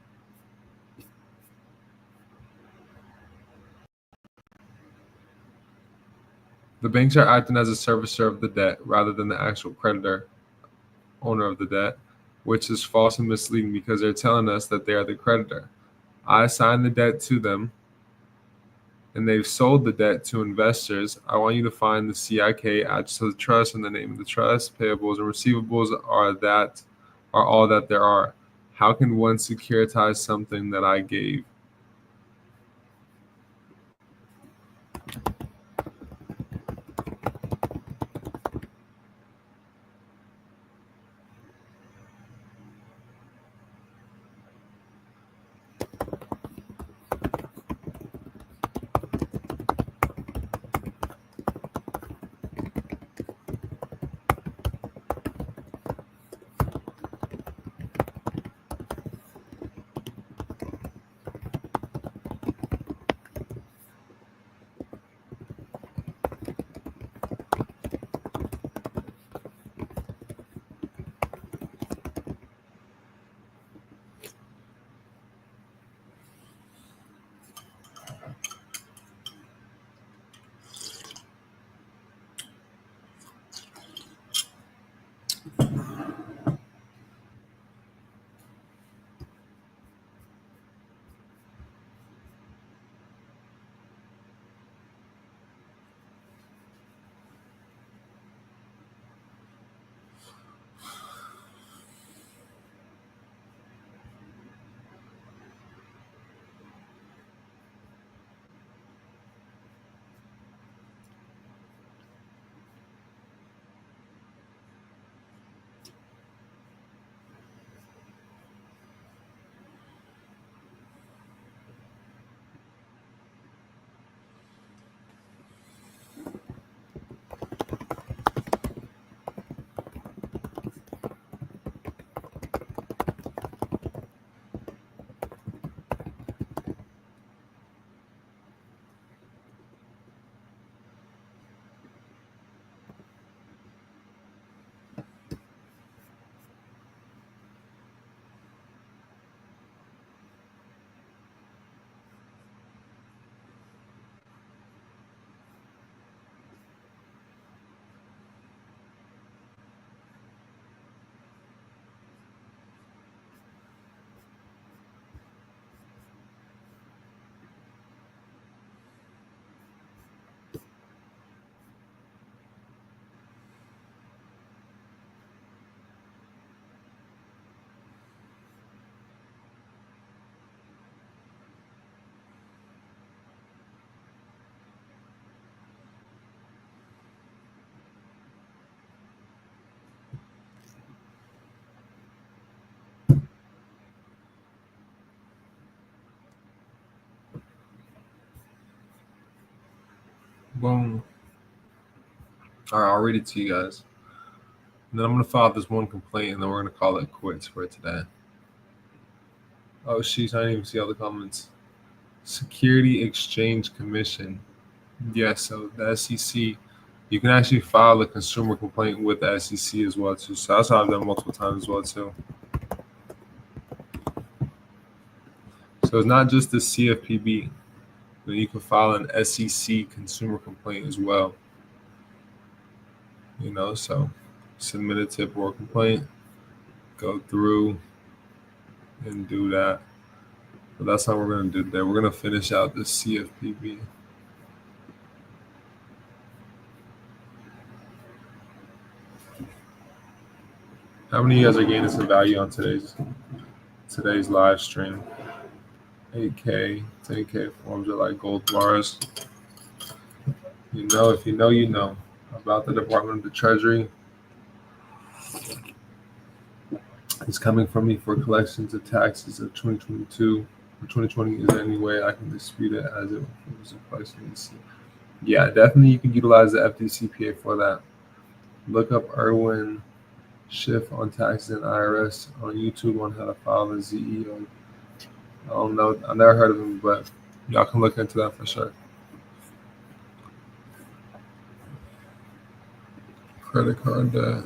[SPEAKER 1] The banks are acting as a servicer of the debt rather than the actual creditor, owner of the debt, which is false and misleading because they're telling us that they are the creditor. I assigned the debt to them, and they've sold the debt to investors. I want you to find the CIK, address of the trust, and the name of the trust. Payables and receivables are all that there are. How can one securitize something that I gave? Boom. All right, I'll read it to you guys. And then I'm going to file this one complaint, and then we're going to call it quits for today. Oh, sheesh, I didn't even see all the comments. Security Exchange Commission. Yes, so the SEC, you can actually file a consumer complaint with the SEC as well, too. So that's how I've done multiple times as well, too. So it's not just the CFPB. But you can file an SEC consumer complaint as well. So submit a tip or complaint, go through and do that. But that's how we're going to do that. We're going to finish out the CFPB. How many of you guys are gaining some value on today's live stream? 8K, 10K forms are like gold bars. If you know, you know. About the Department of the Treasury. It's coming from me for collections of taxes of 2022. Or 2020 is any way I can dispute it as it was in place. Yeah, definitely you can utilize the FDCPA for that. Look up Erwin Schiff on taxes and IRS on YouTube on how to file a ZEO. I don't know. I've never heard of him, but y'all can look into that for sure. Credit card debt.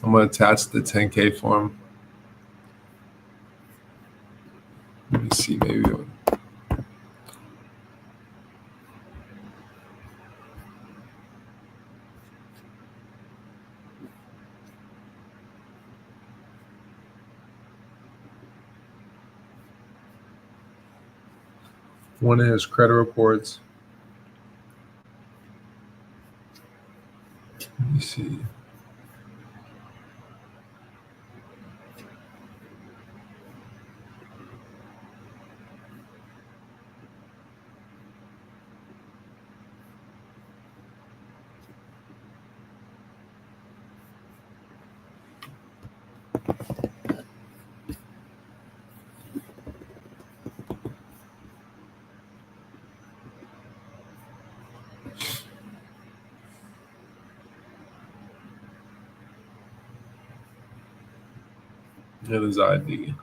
[SPEAKER 1] I'm going to attach the 10K form. Let me see, maybe. One is credit reports. Let me see. It is ID.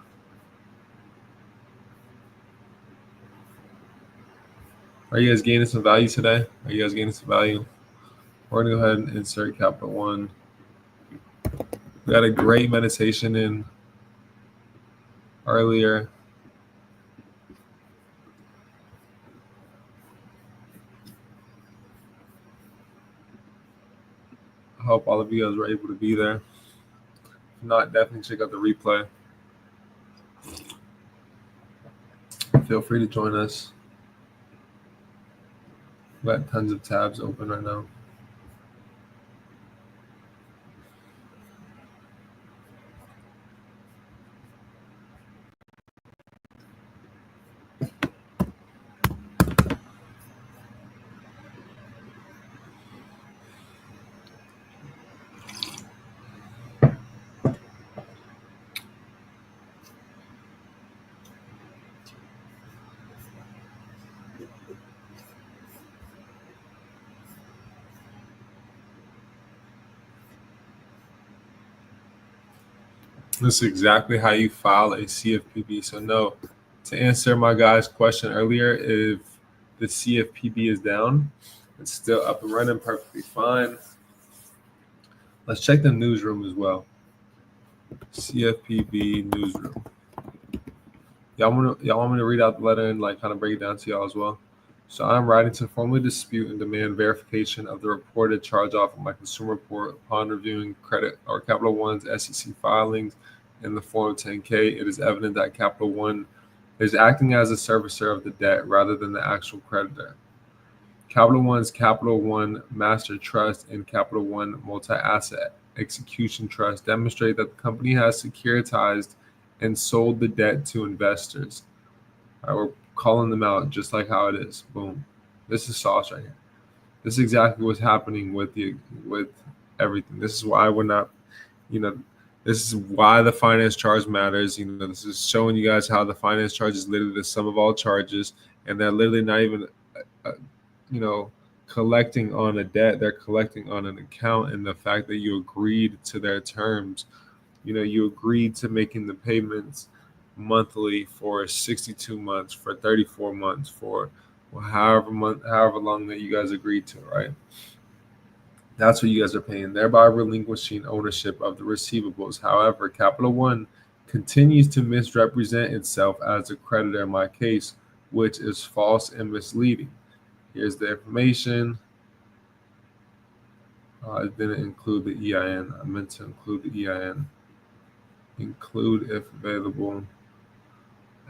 [SPEAKER 1] Are you guys gaining some value today? Are you guys gaining some value? We're going to go ahead and insert Capital One. We got a great meditation in earlier. I hope all of you guys were able to be there. If not, definitely check out the replay. Feel free to join us. We got tons of tabs open right now. This is exactly how you file a CFPB. So no, to answer my guy's question earlier, if the CFPB is down, it's still up and running perfectly fine. Let's check the newsroom as well. CFPB newsroom. Y'all want me to read out the letter and like kind of break it down to y'all as well? So I'm writing to formally dispute and demand verification of the reported charge-off of my consumer report upon reviewing Credit or Capital One's SEC filings in the Form 10-K. It is evident that Capital One is acting as a servicer of the debt rather than the actual creditor. Capital One's Capital One Master Trust and Capital One Multi-Asset Execution Trust demonstrate that the company has securitized and sold the debt to investors. All right, we're calling them out just like how it is. Boom. This is sauce right here. This is exactly what's happening with everything. This is why we're not, this is why the finance charge matters. This is showing you guys how the finance charge is literally the sum of all charges, and they're literally not even, collecting on a debt. They're collecting on an account, and the fact that you agreed to their terms. You agreed to making the payments monthly for 62 months, for 34 months, for however long that you guys agreed to, right? That's what you guys are paying, thereby relinquishing ownership of the receivables. However, Capital One continues to misrepresent itself as a creditor in my case, which is false and misleading. Here's the information. I didn't include the EIN. I meant to include the EIN. Include if available.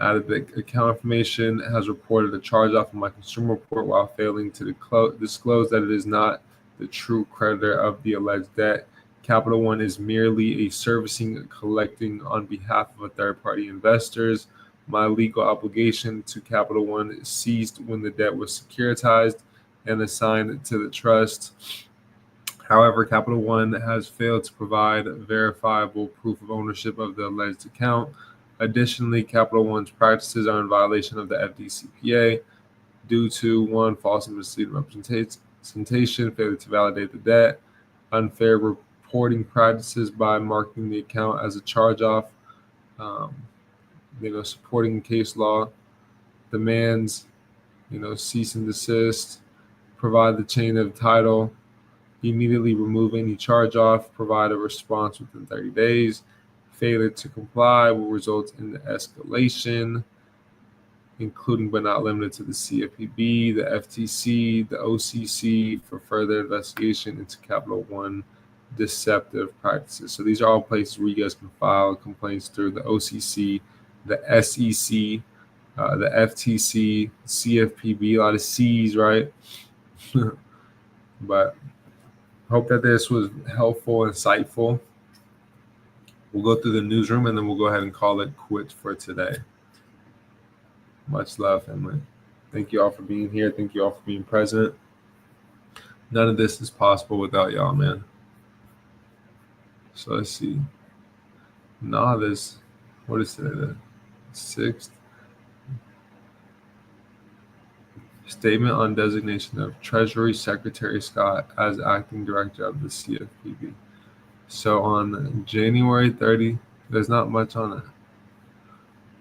[SPEAKER 1] Added the account information, has reported a charge-off in my consumer report while failing to disclose that it is not the true creditor of the alleged debt. Capital One is merely a servicing collecting on behalf of a third-party investors. My legal obligation to Capital One ceased when the debt was securitized and assigned to the trust. However, Capital One has failed to provide verifiable proof of ownership of the alleged account. Additionally, Capital One's practices are in violation of the FDCPA due to 1, false and misleading representation, failure to validate the debt, unfair reporting practices by marking the account as a charge-off, supporting case law, demands, cease and desist, provide the chain of title, immediately remove any charge-off, provide a response within 30 days. Failure to comply will result in the escalation, including but not limited to the CFPB, the FTC, the OCC for further investigation into Capital One deceptive practices. So these are all places where you guys can file complaints through the OCC, the SEC, the FTC, CFPB, a lot of C's, right? But hope that this was helpful, insightful. We'll go through the newsroom and then we'll go ahead and call it quits for today. Much love, family. Thank you all for being here. Thank you all for being present. None of this is possible without y'all, man. So let's see. What is today? The 6th. Statement on designation of Treasury Secretary Scott as acting director of the CFPB. So on January 30, there's not much on it.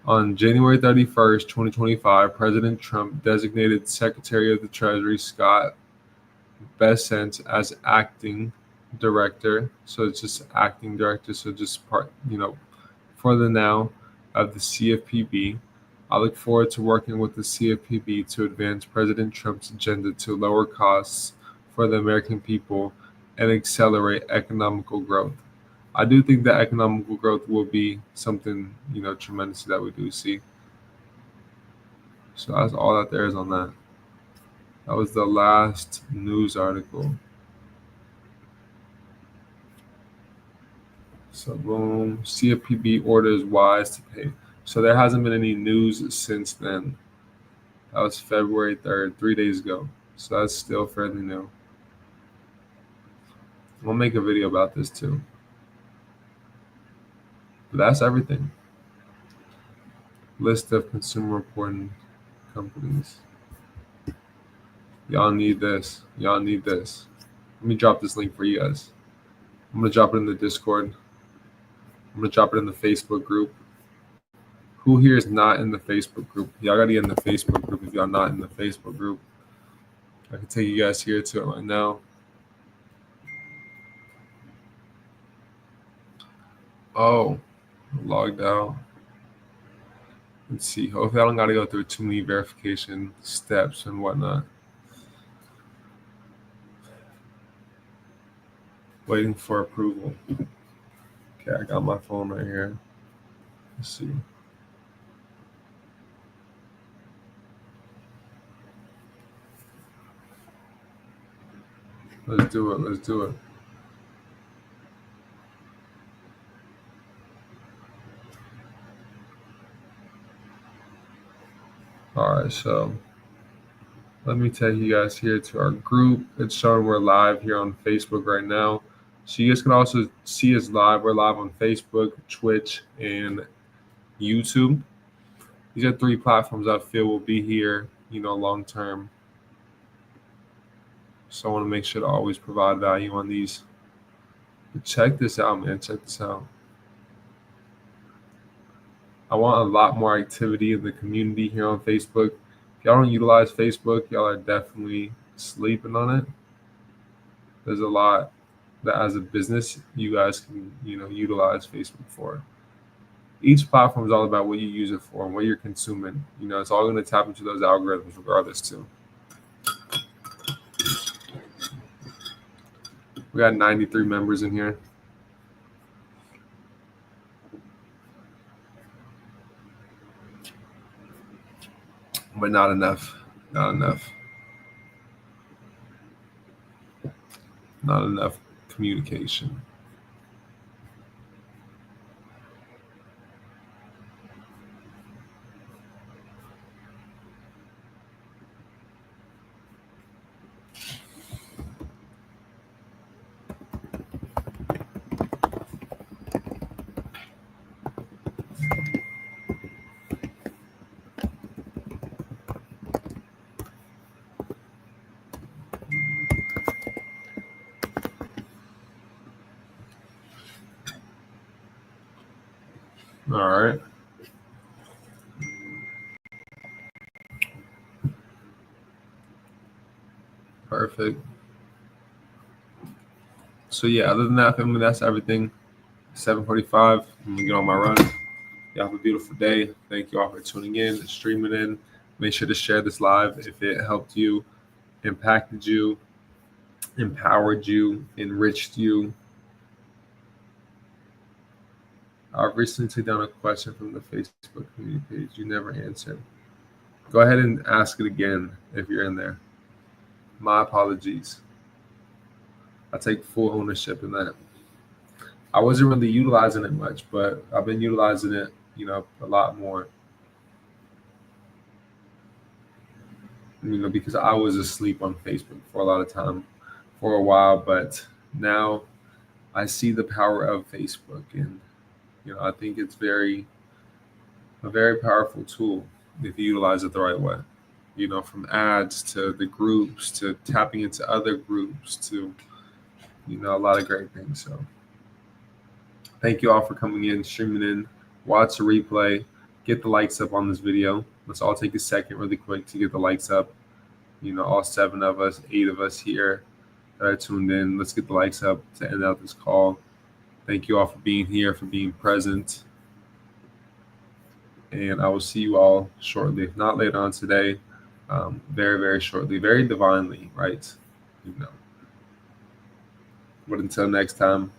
[SPEAKER 1] On January 31st, 2025, President Trump designated Secretary of the Treasury Scott Bessent as acting director. So it's just acting director. So just part, for the now of the CFPB. I look forward to working with the CFPB to advance President Trump's agenda to lower costs for the American people and accelerate economical growth. I do think that economical growth will be something, tremendous that we do see. So that's all that there is on that. That was the last news article. So boom, CFPB orders Wise to pay. So there hasn't been any news since then. That was February 3rd, 3 days ago. So that's still fairly new. We'll make a video about this too. But that's everything. List of consumer reporting companies. Y'all need this. Y'all need this. Let me drop this link for you guys. I'm going to drop it in the Discord. I'm gonna drop it in the Facebook group. Who here is not in the Facebook group? Y'all gotta get in the Facebook group if y'all not in the Facebook group. I can take you guys here to it right now. Oh, logged out. Let's see. Hopefully I don't gotta go through too many verification steps and whatnot. Waiting for approval. Okay, I got my phone right here. Let's see. Let's do it. Let's do it. All right, so let me take you guys here to our group. It's showing we're live here on Facebook right now. So you guys can also see us live. We're live on Facebook, Twitch, and YouTube. These are 3 platforms I feel will be here, long term. So I want to make sure to always provide value on these. But check this out, man. Check this out. I want a lot more activity in the community here on Facebook. If y'all don't utilize Facebook, y'all are definitely sleeping on it. There's a lot that as a business, you guys can, utilize Facebook for. Each platform is all about what you use it for and what you're consuming. It's all going to tap into those algorithms regardless too. We got 93 members in here. But not enough. Not enough. Not enough communication. All right. Perfect. So yeah, other than that, family, that's everything. 7:45. I'm gonna get on my run. Y'all have a beautiful day. Thank you all for tuning in and streaming in. Make sure to share this live if it helped you, impacted you, empowered you, enriched you. I've recently took down a question from the Facebook community page you never answered. Go ahead and ask it again if you're in there. My apologies. I take full ownership in that. I wasn't really utilizing it much, but I've been utilizing it, a lot more. Because I was asleep on Facebook for a lot of time, for a while, but now I see the power of Facebook, and I think it's a very powerful tool if you utilize it the right way. From ads to the groups to tapping into other groups to a lot of great things. So thank you all for coming in, streaming in, watch the replay, get the likes up on this video. Let's all take a second really quick to get the likes up. All 7 of us, 8 of us here that are tuned in. Let's get the likes up to end out this call. Thank you all for being here, for being present. And I will see you all shortly, if not later on today, very, very shortly, very divinely, right? But until next time,